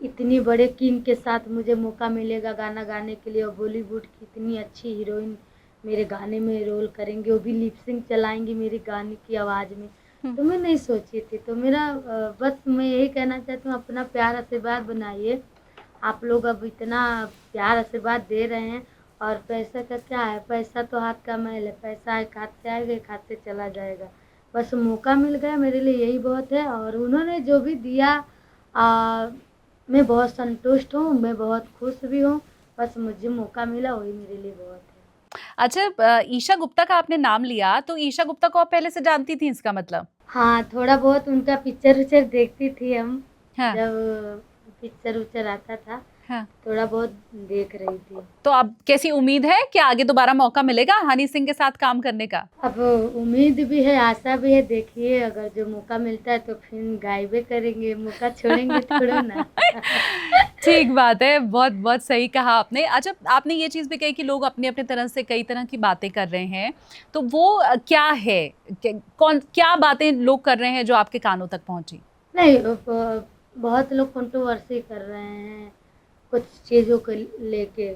S1: इतनी बड़े किंग के साथ मुझे मौका मिलेगा गाना गाने के लिए, और बॉलीवुड की इतनी अच्छी हीरोइन मेरे गाने में रोल करेंगी, वो भी लिप सिंक चलाएँगी मेरे गाने की आवाज़ में।
S2: हुँ।
S1: तो मैं नहीं सोची थी, तो मेरा बस मैं यही कहना चाहती हूँ, अपना प्यार आशीर्वाद बनाइए। आप लोग अब इतना प्यार आशीर्वाद दे रहे हैं, और पैसा का क्या है, पैसा तो हाथ का मैल है, पैसा एक हाथ से आएगा, एक हाथ से चला जाएगा। बस मौका मिल गया, मेरे लिए यही बहुत है, और उन्होंने जो भी दिया मैं बहुत संतुष्ट हूँ, मैं बहुत खुश भी हूँ। बस मुझे मौका मिला, वही मेरे लिए बहुत है।
S2: अच्छा, ईशा गुप्ता का आपने नाम लिया, तो ईशा गुप्ता को आप पहले से जानती थी इसका मतलब?
S1: हाँ, थोड़ा बहुत उनका पिक्चर-विक्चर देखती थी हम,
S2: हाँ,
S1: जब पिक्चर-विक्चर आता था,
S2: हाँ।
S1: थोड़ा बहुत देख रही थी।
S2: तो अब कैसी उम्मीद है कि आगे दोबारा मौका मिलेगा हनी सिंह के साथ काम करने का?
S1: अब उम्मीद भी है, आशा भी है, देखिए अगर जो मौका मिलता है तो फिर गायबे करेंगे, मौका छोड़ेंगे थोड़ा ना।
S2: ठीक बात है, बहुत-बहुत सही कहा आपने। अच्छा, आपने ये चीज़ भी कही कि लोग अपने-अपने तरह से कई तरह की बातें कर रहे हैं, तो वो क्या है? क्या बातें लोग कर रहे हैं जो आपके कानों तक पहुँची?
S1: नहीं, बहुत लोग कंट्रोवर्सी कर रहे हैं, कुछ चीज़ों को लेके।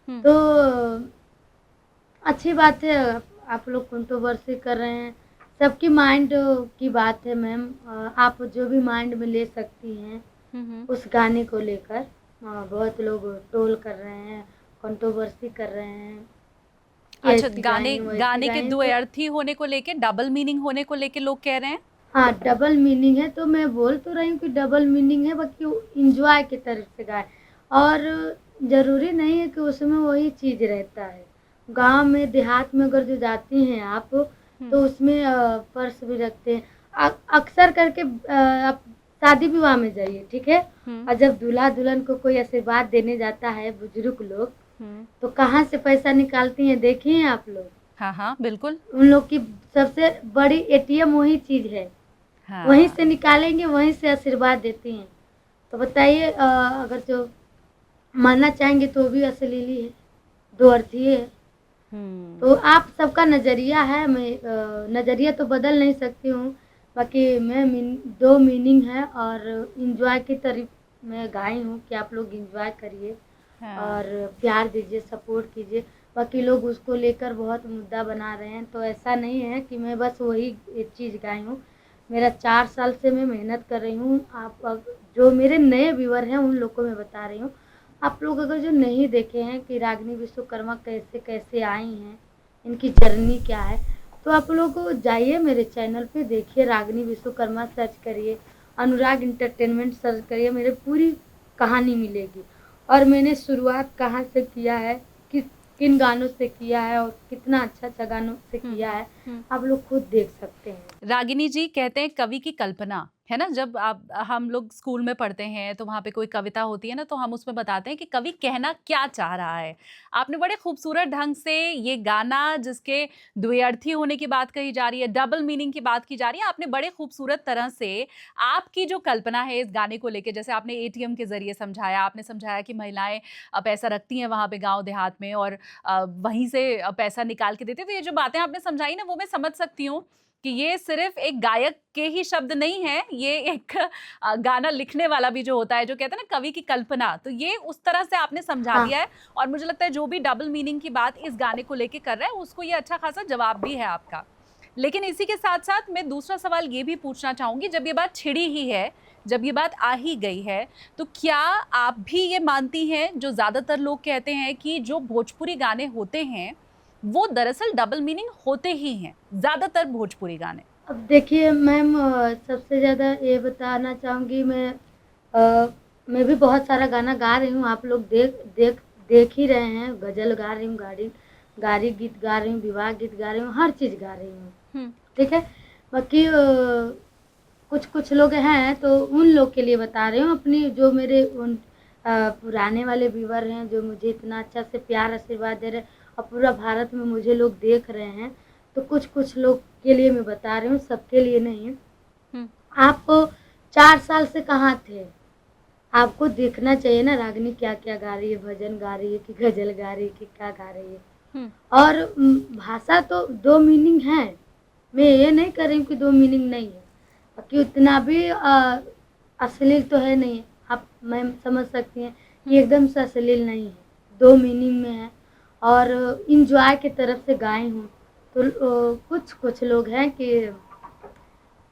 S2: हुँ,
S1: तो अच्छी बात है, आप लोग कंट्रोवर्सी कर रहे हैं, सबकी माइंड की बात है मैम। आप जो भी माइंड में ले सकती हैं
S2: हुँ, हुँ।
S1: उस गाने को लेकर। बहुत लोग ट्रोल कर रहे हैं, कंट्रोवर्सी कर रहे हैं कि
S2: अच्छा,
S1: ऐसी
S2: गाने
S1: गाएँ, वैसी
S2: गाने के
S1: गाएँ, तो
S2: द्व्यर्थी होने को लेके, डबल मीनिंग होने को लेके लोग कह रहे हैं?
S1: हाँ, डबल मीनिंग है, तो मैं बोल तो रही हूँ कि डबल मीनिंग है, बाकी वो एन्जॉय की तरफ से गाएँ, और ज़रूरी नहीं है कि उसमें वही चीज़ रहता है। गाँव में, देहात में अगर जो जाती हैं आप,
S2: हुँ,
S1: तो उसमें पर्स भी रखते हैं। अक्सर करके आप शादी-विवाह में जाइए, ठीक है?
S2: हुँ,
S1: और जब दूल्हा-दुल्हन को कोई आशीर्वाद देने जाता है, बुजुर्ग लोग,
S2: हुँ।
S1: तो कहाँ से पैसा निकालती हैं, देखी हैं आप लोग?
S2: हाँ, हाँ, बिल्कुल।
S1: उन लोग की सबसे बड़ी एटीएम वही चीज़ है। वहीं
S2: हाँ।
S1: से निकालेंगे, वहीं से आशीर्वाद देती हैं। तो बताइए, अगर जो मानना चाहेंगे तो वो भी अश्लील ही है, दो अर्थी है।
S2: हुँ।
S1: तो आप सबका नज़रिया है, मैं नज़रिया तो बदल नहीं सकती हूँ। बाकी मैं 2 मीनिंग है, और एन्जॉय की तरफ मैं गाई हूँ कि आप लोग एन्जॉय करिए
S2: हाँ।
S1: और प्यार दीजिए, सपोर्ट कीजिए। बाकी लोग उसको लेकर बहुत मुद्दा बना रहे हैं, तो ऐसा नहीं है कि मैं बस वही एक चीज़ गाई हूँ। मेरा 4 साल से मैं मेहनत कर रही हूँ। आप जो मेरे नए व्यूअर हैं, उन लोग को मैं बता रही हूँ। आप लोग अगर जो नहीं देखे हैं कि रागिनी विश्वकर्मा कैसे-कैसे आई हैं, इनकी जर्नी क्या है, तो आप लोग जाइए मेरे चैनल पे, देखिए रागिनी विश्वकर्मा सर्च करिए, अनुराग एंटरटेनमेंट सर्च करिए, मेरी पूरी कहानी मिलेगी। और मैंने शुरुआत कहाँ से किया है, किस किन गानों से किया है, और कितना अच्छा-अच्छा गानों से
S2: हुँ,
S1: किया है,
S2: हुँ।
S1: आप लोग खुद देख सकते हैं।
S2: रागिनी जी कहते हैं कवि की कल्पना, है ना? जब आप हम लोग स्कूल में पढ़ते हैं तो वहाँ पे कोई कविता होती है ना, तो हम उसमें बताते हैं कि कवि कहना क्या चाह रहा है। आपने बड़े खूबसूरत ढंग से ये गाना जिसके द्व्यर्थी होने की बात कही जा रही है, डबल मीनिंग की बात की जा रही है, आपने बड़े खूबसूरत तरह से आपकी जो कल्पना है इस गाने को लेके, जैसे आपने एटीएम के ज़रिए समझाया, आपने समझाया कि महिलाएँ पैसा रखती हैं वहाँ पे गाँव देहात में और वहीं से पैसा निकाल के देती हैं। तो ये जो बातें आपने समझाई ना, वो मैं समझ सकती हूँ कि ये सिर्फ़ एक गायक के ही शब्द नहीं हैं, ये एक गाना लिखने वाला भी जो होता है, जो कहते हैं ना कवि की कल्पना, तो ये उस तरह से आपने समझा
S1: हाँ।
S2: दिया है और मुझे लगता है जो भी डबल मीनिंग की बात इस गाने को लेके कर रहा है, उसको ये अच्छा खासा जवाब भी है आपका। लेकिन इसी के साथ-साथ मैं दूसरा सवाल ये भी पूछना चाहूँगी, जब ये बात छिड़ी ही है, जब ये बात आ ही गई है, तो क्या आप भी ये मानती हैं, जो ज़्यादातर लोग कहते हैं कि जो भोजपुरी गाने होते हैं, वो दरअसल डबल मीनिंग होते ही हैं, ज़्यादातर भोजपुरी गाने?
S1: अब देखिए मैम, सबसे ज़्यादा ये बताना चाहूँगी मैं, मैं भी बहुत सारा गाना गा रही हूँ, आप लोग देख ही रहे हैं, गज़ल गा रही हूँ, गारी गीत गा रही हूँ, विवाह गीत गा रही हूँ, हर चीज़ गा रही हूँ,
S2: हुँ,
S1: ठीक है? बाकी कुछ-कुछ लोग हैं, तो उन लोग के लिए बता रही हूँ, अपनी जो मेरे पुराने वाले व्यूअर हैं, जो मुझे इतना अच्छा से प्यार आशीर्वाद दे रहे हैं, और पूरा भारत में मुझे लोग देख रहे हैं, तो कुछ-कुछ लोग के लिए मैं बता रही हूँ, सबके लिए नहीं।
S2: हम्म,
S1: आप 4 साल से कहाँ थे? आपको देखना चाहिए ना रागिनी क्या-क्या गा रही है, भजन गा रही है कि गज़ल गा रही है कि क्या गा रही है।
S2: हम्म,
S1: और भाषा तो 2 मीनिंग है, मैं ये नहीं कह रही हूँ कि 2 मीनिंग नहीं है, कि उतना भी अश्लील तो है नहीं, आप मैम समझ सकती हैं कि एकदम से अश्लील नहीं है, 2 मीनिंग में है और एन्जॉय की तरफ से गाई हूँ। तो कुछ लोग हैं कि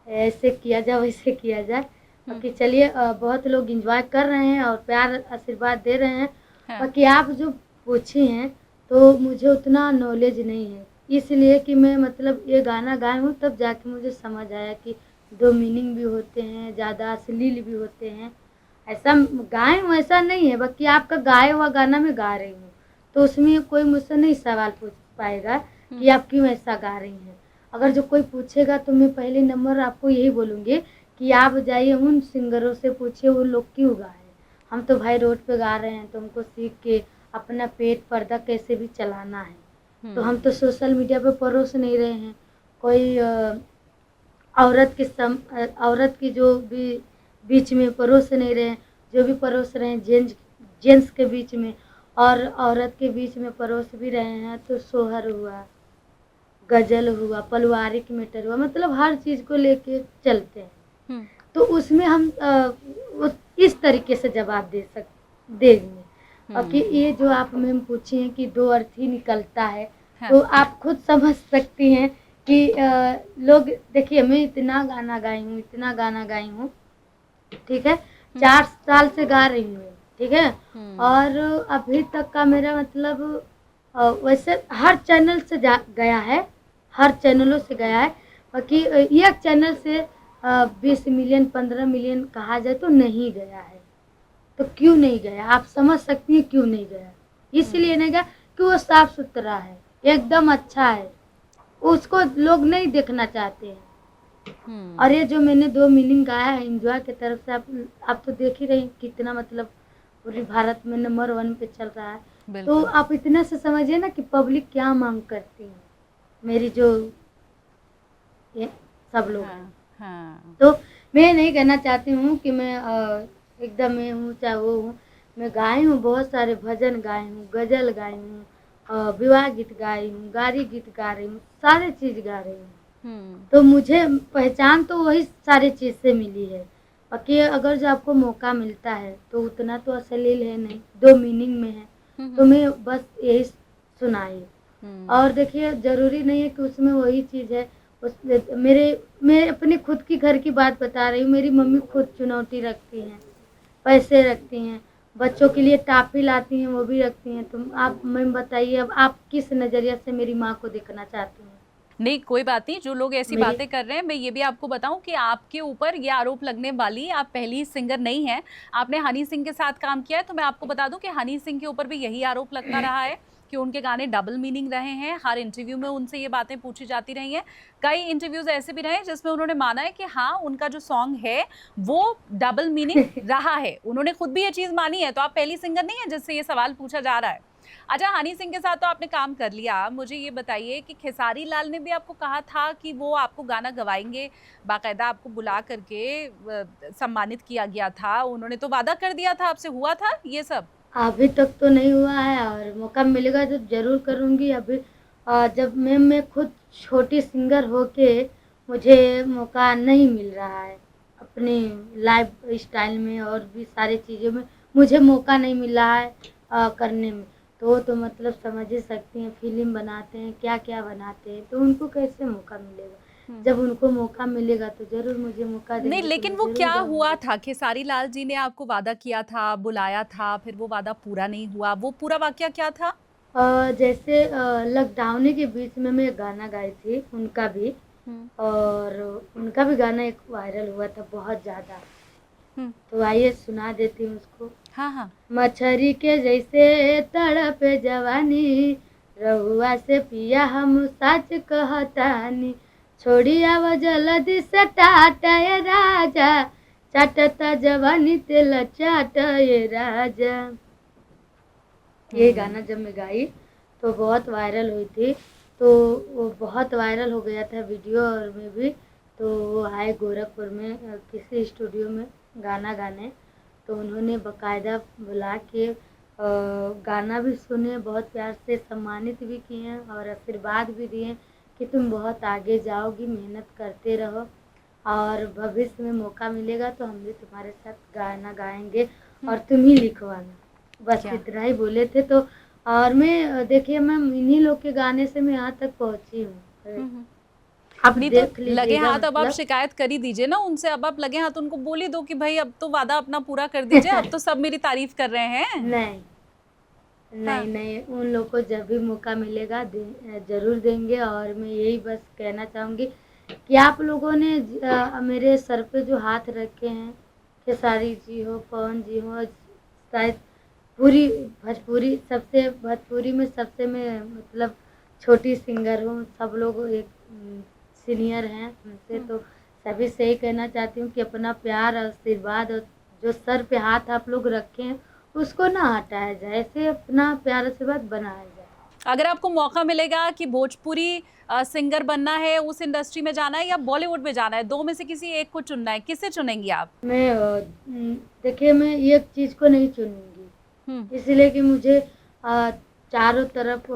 S1: ऐसे किया जाए, वैसे किया जाए। बाकी चलिए बहुत लोग एन्जॉय कर रहे हैं और प्यार आशीर्वाद दे रहे हैं।
S2: हाँ,
S1: बाकी आप जो पूछी हैं, तो मुझे उतना नॉलेज नहीं है। इसलिए कि मैं मतलब ये गाना गाई हूँ तब जाके मुझे समझ आया कि 2 मीनिंग भी होते हैं, ज़्यादा अश्लील भी होते हैं। ऐसा गाई हूँ ऐसा नहीं है, बाकी आपका गाया हुआ गाना मैं गा रही हूँ। तो उसमें कोई मुझसे नहीं सवाल पूछ पाएगा कि आप क्यों ऐसा गा रही हैं। अगर जो कोई पूछेगा तो मैं पहले नंबर आपको यही बोलूँगी कि आप जाइए उन सिंगरों से पूछिए वो लोग क्यों गाए। हम तो भाई रोड पे गा रहे हैं तो हमको सीख के अपना पेट पर्दा कैसे भी चलाना है। तो हम तो सोशल मीडिया पे परोस नहीं रहे हैं। कोई औरत की जो भी बीच में परोस नहीं रहे हैं, जो भी परोस रहे हैं जेंट्स के बीच में और औरत के बीच में परोस भी रहे हैं तो सोहर हुआ, गज़ल हुआ, पारिवारिक मैटर हुआ, मतलब हर चीज़ को लेके चलते हैं। तो उसमें हम इस तरीके से जवाब देंगे। और कि ये जो आप मैम पूछी हैं कि 2 अर्थ ही निकलता है,
S2: हाँ,
S1: तो आप खुद समझ सकती हैं कि लोग देखिए मैं इतना गाना गाई हूँ, ठीक है? 4 साल से गा रही हूँ, ठीक है? और अभी तक का मेरा मतलब वैसे हर चैनल से गया है, हर चैनलों से गया है। बाकी एक चैनल से 20 मिलियन 15 मिलियन कहा जाए तो नहीं गया है। तो क्यों नहीं गया? आप समझ सकती हैं क्यों नहीं गया? इसलिए नहीं गया कि वो साफ-सुथरा है, एकदम अच्छा है। उसको लोग नहीं देखना चाहते हैं। और ये जो मैंने 2 मीनिंग गाया है एन्जॉय की तरफ से आप तो देख ही रही कितना मतलब पूरे भारत में नंबर 1 पे चल रहा है। तो
S2: बिल्कुल।
S1: आप इतना से समझिए ना कि पब्लिक क्या माँग करती है, मेरी जो ये सब लोग हैं।
S2: हाँ, हाँ,
S1: तो मैं नहीं कहना चाहती हूँ कि मैं एकदम मैं हूँ चाहे वो हूँ। मैं गाई हूँ बहुत सारे भजन गाई हूँ, गज़ल गाई हूँ, विवाह गीत गाई हूँ, गारी गीत गा रही हूँ, सारे चीज़ गा रही हूँ। तो मुझे पहचान तो वही सारी चीज़ से मिली है। बाकी अगर जो आपको मौका मिलता है तो उतना तो अश्लील है नहीं, 2 मीनिंग में है। तो मैं बस यही सुनाई। और देखिए ज़रूरी नहीं है कि उसमें वही चीज़ है। उस मैं अपनी खुद की घर की बात बता रही हूँ। मेरी मम्मी खुद चुनौती रखती हैं, पैसे रखती हैं, बच्चों के लिए टॉफ़ी लाती हैं, वो भी रखती हैं। तो आप मैम बताइए अब आप किस नज़रिया से मेरी माँ को देखना चाहती हैं?
S2: नहीं कोई बात नहीं, जो लोग ऐसी
S1: मेरी
S2: बातें कर रहे हैं, मैं ये भी आपको बताऊं कि आपके ऊपर ये आरोप लगने वाली आप पहली सिंगर नहीं हैं। आपने हनी सिंह के साथ काम किया है, तो मैं आपको बता दूं कि हनी सिंह के ऊपर भी यही आरोप लगता रहा है कि उनके गाने डबल मीनिंग रहे हैं। हर इंटरव्यू में उनसे ये बातें पूछी जाती रही हैं। कई इंटरव्यूज ऐसे भी रहे हैं जिसमें उन्होंने माना है कि हाँ उनका जो सॉन्ग है वो डबल मीनिंग रहा है। उन्होंने खुद भी ये चीज मानी है। तो आप पहली सिंगर नहीं है जिससे ये सवाल पूछा जा रहा है। अच्छा, हनी सिंह के साथ तो आपने काम कर लिया। मुझे ये बताइए कि खेसारी लाल ने भी आपको कहा था कि वो आपको गाना गवाएँगे, बाकायदा आपको बुला करके सम्मानित किया गया था। उन्होंने तो वादा कर दिया था आपसे, हुआ था ये सब?
S1: अभी तक तो नहीं हुआ है और मौका मिलेगा तो ज़रूर करूँगी। अभी जब मैं खुद छोटी सिंगर होके मुझे मौका नहीं मिल रहा है, अपनी लाइफ़ स्टाइल में और भी सारी चीज़ों में मुझे मौका नहीं मिल रहा है करने में। तो मतलब समझ ही सकती हैं फ़िल्म बनाते हैं, क्या-क्या बनाते हैं, तो उनको कैसे मौका मिलेगा? जब उनको मौका मिलेगा तो ज़रूर मुझे मौका
S2: नहीं,
S1: देंगे तो
S2: लेकिन
S1: मैं
S2: वो
S1: ज़रूर
S2: क्या हुआ
S1: गाऊँगी।
S2: था? खेसारी लाल जी ने आपको वादा किया था, बुलाया था, फिर वो वादा पूरा नहीं हुआ। वो पूरा वाकया क्या था?
S1: जैसे लॉकडाउन के बीच में मैं गाना गाई थी उनका भी
S2: हुँ,
S1: और उनका भी गाना एक वायरल हुआ था बहुत ज़्यादा।
S2: हुँ।
S1: तो आइए सुना देती हूँ उसको।
S2: हाँ, हाँ।
S1: मछरी के जैसे तड़पे जवानी, रहुआ से पिया हम सच कहतानी, छोड़ी आव जल्दी से टाट ये राजा, चाटता जवानी तेल चाट ये राजा। ये गाना
S2: हुँ,
S1: जब मैं गाई तो बहुत वायरल हुई थी। तो वो बहुत वायरल हो गया था वीडियो और में भी। तो वो आए गोरखपुर में किसी स्टूडियो में गाना गाने, तो उन्होंने बाकायदा बुला के गाना भी सुने, बहुत प्यार से सम्मानित भी किए और आशीर्वाद भी दिए कि तुम बहुत आगे जाओगी, मेहनत करते रहो और भविष्य में मौका मिलेगा तो हम भी तुम्हारे साथ गाना गाएंगे और तुम ही लिखवाना। बस
S2: क्या
S1: इतना ही बोले थे। तो और मैं देखिए मैम इन्हीं लोग के गाने से मैं यहाँ तक पहुँची हूँ। आप
S2: नहीं तो
S1: देख
S2: लगे
S1: लीजिएगा
S2: हाथ अब आप
S1: मतलब।
S2: शिकायत कर ही दीजिए ना उनसे, अब आप लगे हाथ उनको बोल ही दो कि भाई अब तो वादा अपना पूरा कर दीजिए, अब तो सब मेरी तारीफ कर रहे हैं।
S1: नहीं, नहीं,
S2: हाँ।
S1: नहीं, उन लोग को जब भी मौका मिलेगा ज़रूर देंगे। और मैं यही बस कहना चाहूँगी कि आप लोगों ने मेरे सर पे जो हाथ रखे हैं, खेसारी जी हो, पवन जी हो, शायद पूरी भोजपुरी में सबसे मैं मतलब छोटी सिंगर हूँ। सब लोग एक सीनियर हैं मुझसे, तो सभी से ही कहना चाहती हूँ कि अपना प्यार और आशीर्वाद और जो सर पे हाथ आप लोग रखे हैं उसको ना हटाया जाए, ऐसे अपना प्यार आशीर्वाद बनाया जाए।
S2: अगर आपको मौका मिलेगा कि भोजपुरी सिंगर बनना है, उस इंडस्ट्री में जाना है या बॉलीवुड में जाना है, दो में से किसी एक को चुनना है, किसे चुनेंगी आप?
S1: मैं देखिए मैं एक चीज़ को नहीं चुनूँगी,
S2: हम्म।
S1: इसलिए कि मुझे चारों तरफ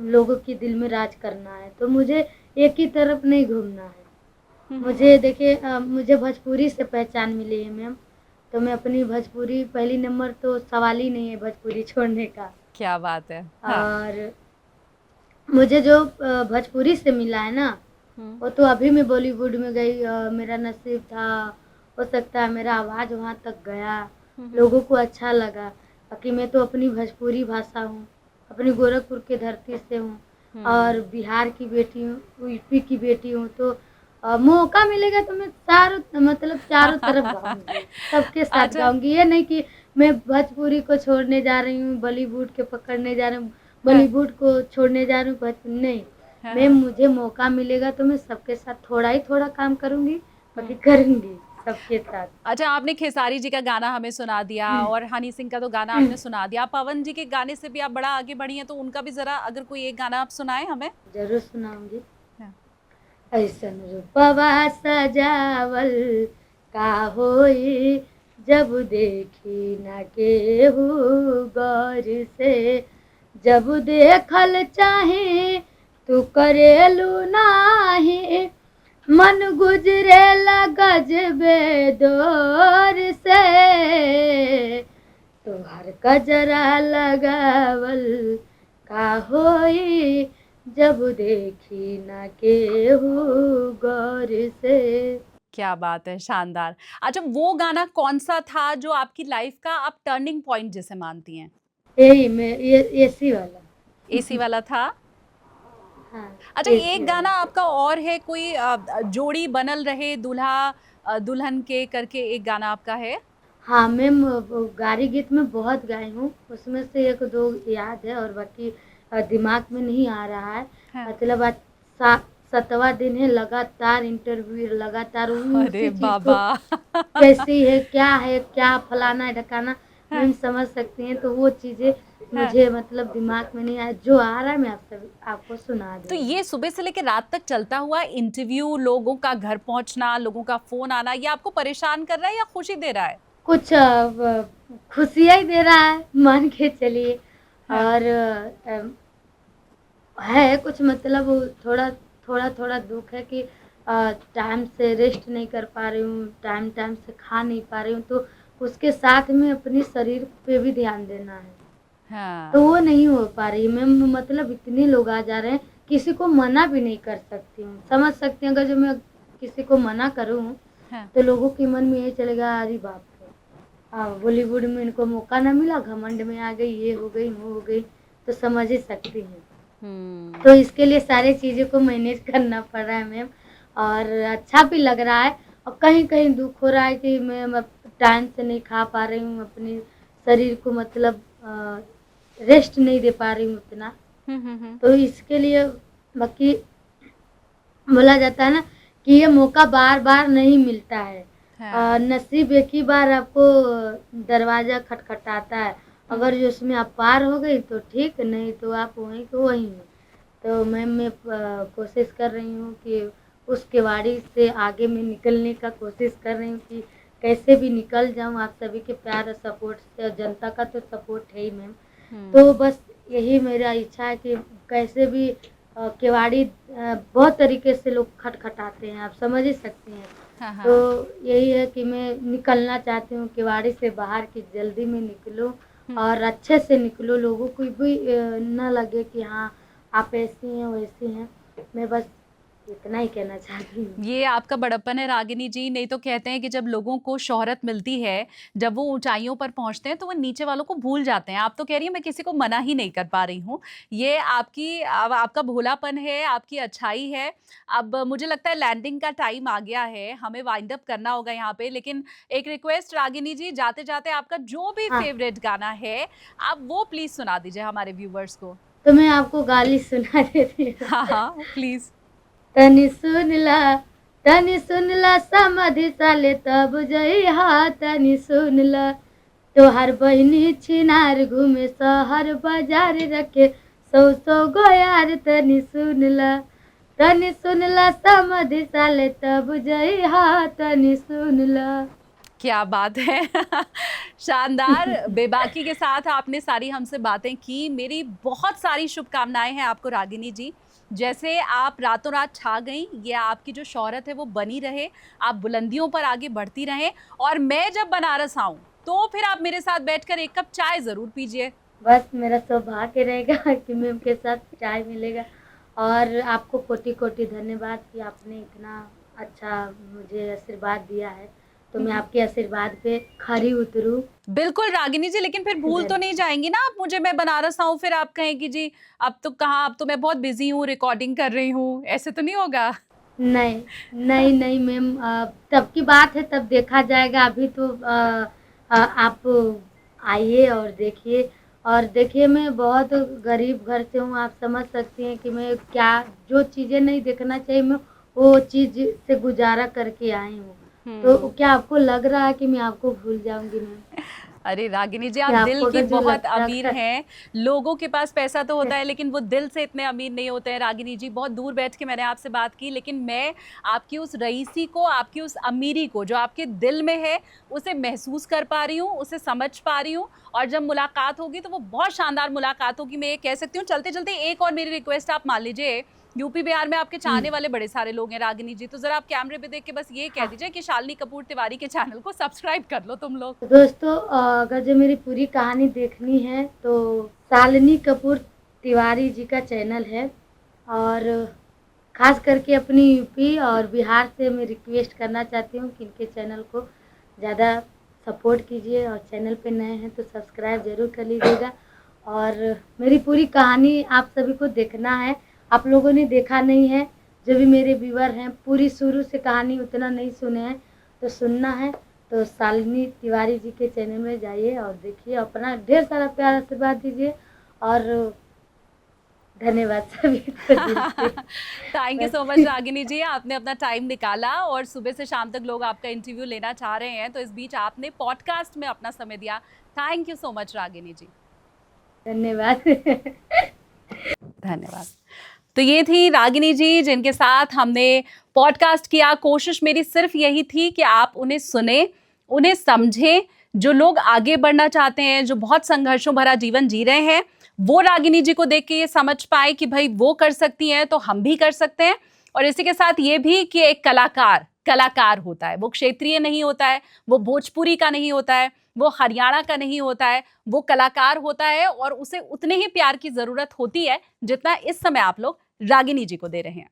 S1: लोगों के दिल में राज करना है, तो मुझे एक ही तरफ नहीं घूमना है। मुझे देखिए मुझे भोजपुरी से पहचान मिली है मैम, तो मैं अपनी भोजपुरी पहली नंबर तो सवाल ही नहीं है भोजपुरी छोड़ने का।
S2: क्या बात है। हाँ।
S1: और मुझे जो भोजपुरी से मिला है ना,
S2: हम्म।
S1: वो तो अभी मैं बॉलीवुड में गई, मेरा नसीब था, हो सकता है मेरा आवाज़ वहाँ तक गया, लोगों को अच्छा लगा। बाकी मैं तो अपनी भोजपुरी भाषा हूँ, अपनी गोरखपुर की धरती से हूँ और बिहार की बेटी हूँ, यूपी की बेटी हूँ। तो मौका मिलेगा तो मैं चारों तरफ गाऊँगी, सबके साथ
S2: अच्छा।
S1: गाऊँगी। ये नहीं कि मैं भोजपुरी को छोड़ने जा रही हूँ, बॉलीवुड के पकड़ने जा रही हूँ,
S2: हाँ।
S1: बॉलीवुड को छोड़ने जा रही हूँ भोजपुरी नहीं।
S2: हाँ,
S1: मैं
S2: हाँ।
S1: मुझे मौका मिलेगा तो मैं सबके साथ थोड़ा ही थोड़ा काम करूँगी, बाकी करूँगी सबके साथ।
S2: अच्छा, आपने खेसारी जी का गाना हमें सुना दिया और हनी सिंह का तो गाना आपने सुना दिया, पवन जी के गाने से भी आप बड़ा आगे बढ़ी हैं, तो उनका भी जरा अगर कोई एक गाना आप सुनाएं हमें।
S1: ज़रूर सुनाऊँगी।
S2: हाँ।
S1: ऐसन रूपवा सजावल का होई, जब देखी न केहू गौर से, जब देखल चाहे तू करेलू नाही, मन गुजरेला गजबे दौर से, तोहर कजरा लगावल का होई, जब देखी न केहू गौर से।
S2: क्या बात है, शानदार। अच्छा, वो गाना कौन सा था जो आपकी लाइफ का आप टर्निंग पॉइंट जिसे मानती हैं?
S1: यही मैं ये एसी वाला।
S2: एसी वाला था।
S1: हाँ,
S2: अच्छा,
S1: एसी
S2: एक गाना
S1: वाला।
S2: आपका और है कोई जोड़ी बनल रहे दूल्हा दुल्हन के करके एक गाना आपका है?
S1: हाँ, मैं वो गारी गीत में बहुत गाई हूँ, उसमें से 1-2 याद है और बाकी दिमाग में नहीं आ रहा है।
S2: हाँ।
S1: मतलब आज सा 7वाँ दिन है, लगातार इंटरव्यू, लगातार
S2: अरे
S1: उसी चीज़ को
S2: बाबा।
S1: कैसी है, क्या फलाना है, ढकाना,
S2: हाँ।
S1: मैम समझ सकती हैं। तो वो चीज़ें
S2: हाँ।
S1: मुझे मतलब दिमाग में नहीं आया, जो आ रहा है मैं आपको सुना
S2: तो
S1: दे रही हूँ।
S2: ये सुबह से लेकर रात तक चलता हुआ इंटरव्यू, लोगों का घर पहुंचना, लोगों का फोन आना, ये आपको परेशान कर रहा है या खुशी दे रहा है?
S1: कुछ खुशियाँ ही दे रहा है, मान के चलिए।
S2: हाँ।
S1: और है कुछ मतलब थोड़ा दुःख है कि टाइम से रेस्ट नहीं कर पा रही हूँ, टाइम से खा नहीं पा रही हूँ, तो उसके साथ में अपने शरीर पे भी ध्यान देना है, तो
S2: हाँ।
S1: वो नहीं हो पा रही। मैं मतलब इतने लोग आ जा रहे हैं, किसी को मना भी नहीं कर सकती हूँ, समझ सकती हैं अगर जो मैं किसी को मना करूँ,
S2: हाँ।
S1: तो लोगों के मन में ये चलेगा अरे बाप रे! बॉलीवुड में इनको मौका ना मिला, घमंड में आ गई, ये हो गई, वो हो गई, तो समझ ही सकती हैं। तो इसके लिए सारी चीज़ों को मैनेज करना पड़ रहा है मैम, और अच्छा भी लग रहा है और कहीं-कहीं दुःख हो रहा है कि मैं टाइम से नहीं खा पा रही हूँ, अपने शरीर को मतलब रेस्ट नहीं दे पा रही हूँ उतना। तो इसके लिए बाकी बोला जाता है ना कि ये मौका बार-बार नहीं मिलता है।
S2: हाँ।
S1: नसीब एक ही बार आपको दरवाज़ा खटखटाता है, अगर जो उसमें आप पार हो गई तो ठीक, नहीं तो आप वहीं के वहीं हैं। तो मैम मैं कोशिश कर रही हूँ कि उस किवाड़ी से आगे मैं निकलने का कोशिश कर रही हूँ कि कैसे भी निकल जाऊँ आप सभी के प्यार और सपोर्ट से, और जनता का तो सपोर्ट है ही मैम। तो बस यही मेरा इच्छा है कि कैसे भी किवाड़ी बहुत तरीके से लोग खटखटाते हैं, आप समझ ही सकती हैं।
S2: हाँ
S1: तो
S2: हाँ।
S1: यही है कि मैं निकलना चाहती हूँ किवाड़ी से बाहर, कि जल्दी में निकलूँ और अच्छे से निकलूँ, लोगों को भी ना लगे कि हाँ आप ऐसी हैं वैसी हैं। मैं बस इतना ही कहना चाहती हूँ।
S2: ये आपका बड़प्पन है रागिनी जी। नहीं तो कहते हैं कि जब लोगों को शोहरत मिलती है, जब वो ऊंचाइयों पर पहुंचते हैं तो वो नीचे वालों को भूल जाते हैं। आप तो कह रही हैं मैं किसी को मना ही नहीं कर पा रही हूँ। ये आपका भोलापन है, आपकी अच्छाई है। अब मुझे लगता है लैंडिंग का टाइम आ गया है, हमें वाइंड अप करना होगा यहाँ पे। लेकिन एक रिक्वेस्ट रागिनी जी, जाते जाते आपका जो भी
S1: हाँ,
S2: फेवरेट गाना है आप वो प्लीज सुना दीजिए हमारे व्यूवर्स को।
S1: तो मैं आपको गाली सुना देती हूँ।
S2: हाँ हाँ प्लीज।
S1: तनी सुन ला, तनी सुन ला समाधि साले तब जइहा, तनी सुन ला तोहार बहिनी छिनार घूमे शहर बाजार रखे सौ सौ गो यार, तनी सुन ला समाधि साले तब जइहा, तनी सुन ला।
S2: क्या बात है। शानदार। बेबाकी के साथ आपने सारी हमसे बातें की। मेरी बहुत सारी शुभकामनाएं हैं आपको रागिनी जी। जैसे आप रातों रात छा गई, ये आपकी जो शोहरत है वो बनी रहे, आप बुलंदियों पर आगे बढ़ती रहें। और मैं जब बनारस आऊं तो फिर आप मेरे साथ बैठकर एक कप चाय जरूर पीजिए।
S1: बस मेरा सौभाग्य रहेगा कि मैम के साथ चाय मिलेगा, और आपको कोटि-कोटि धन्यवाद कि आपने इतना अच्छा मुझे आशीर्वाद दिया है। तो मैं आपके आशीर्वाद पे खरी उतरूँ।
S2: बिल्कुल रागिनी जी, लेकिन फिर भूल तो
S1: धन
S2: नहीं जाएंगी ना आप मुझे? मैं बनारस आऊं फिर आप कहें कि जी अब तो कहाँ, अब तो मैं बहुत बिजी हूँ, रिकॉर्डिंग कर रही हूँ, ऐसे तो नहीं होगा?
S1: नहीं, नहीं मैम, तब की बात है, तब देखा जाएगा। अभी तो आप आइए और देखिए, और देखिए मैं बहुत गरीब घर से हूँ, आप समझ सकती हैं कि मैं क्या, जो चीज़ें नहीं देखना चाहिए मैं वो चीज़ से गुज़ारा करके आई हूँ। तो क्या आपको लग रहा है कि मैं आपको भूल जाऊँगी मैम?
S2: अरे रागिनी जी, आप
S1: या
S2: दिल
S1: आपको
S2: की
S1: अगर जो
S2: बहुत
S1: लगता
S2: अमीर
S1: है
S2: हैं। लोगों के पास पैसा तो होता है लेकिन वो दिल से इतने अमीर नहीं होते हैं रागिनी जी। बहुत दूर बैठ के मैंने आपसे बात की, लेकिन मैं आपकी उस रईसी को, आपकी उस अमीरी को जो आपके दिल में है, उसे महसूस कर पा रही हूँ, उसे समझ पा रही हूँ। और जब मुलाकात होगी तो वो बहुत शानदार मुलाकात होगी, मैं ये कह सकती हूँ। चलते-चलते एक और मेरी रिक्वेस्ट आप मान लीजिए। यूपी बिहार में आपके
S1: हुँ,
S2: चाहने वाले बड़े सारे लोग हैं रागिनी जी, तो ज़रा आप कैमरे पे देख के बस ये कह
S1: हाँ।
S2: दीजिए कि शालिनी कपूर तिवारी के चैनल को सब्सक्राइब कर लो तुम लोग।
S1: तो दोस्तों, अगर जो मेरी पूरी कहानी देखनी है तो शालिनी कपूर तिवारी जी का चैनल है, और ख़ास करके अपनी यूपी और बिहार से मैं रिक्वेस्ट करना चाहती हूँ कि इनके चैनल को ज़्यादा सपोर्ट कीजिए, और चैनल पे नए हैं तो सब्सक्राइब ज़रूर कर लीजिएगा। और मेरी पूरी कहानी आप सभी को देखना है, आप लोगों ने देखा नहीं है, जो भी मेरे व्यूअर हैं पूरी शुरू से कहानी उतना नहीं सुने हैं, तो सुनना है तो शालिनी तिवारी जी के चैनल में जाइए और देखिए, अपना ढेर सारा प्यार आशीर्वाद दीजिए, और धन्यवाद सभी को दिल से।
S2: थैंक यू
S1: बस
S2: सो मच रागिनी जी, आपने अपना टाइम निकाला और सुबह से शाम तक लोग आपका इंटरव्यू लेना चाह रहे हैं, तो इस बीच आपने पॉडकास्ट में अपना समय दिया। Thank you so much Ragini ji.
S1: धन्यवाद।
S2: धन्यवाद। तो ये थी रागिनी जी जिनके साथ हमने पॉडकास्ट किया। कोशिश मेरी सिर्फ यही थी कि आप उन्हें सुने, उन्हें समझें। जो लोग आगे बढ़ना चाहते हैं, जो बहुत संघर्षों भरा जीवन जी रहे हैं, वो रागिनी जी को देख के ये समझ पाए कि भाई वो कर सकती हैं तो हम भी कर सकते हैं। और इसी के साथ ये भी कि एक कलाकार कलाकार होता है, वो क्षेत्रीय नहीं होता है, वो भोजपुरी का नहीं होता है, वो हरियाणा का नहीं होता है, वो कलाकार होता है और उसे उतने ही प्यार की जरूरत होती है जितना इस समय आप लोग रागिनी जी को दे रहे हैं।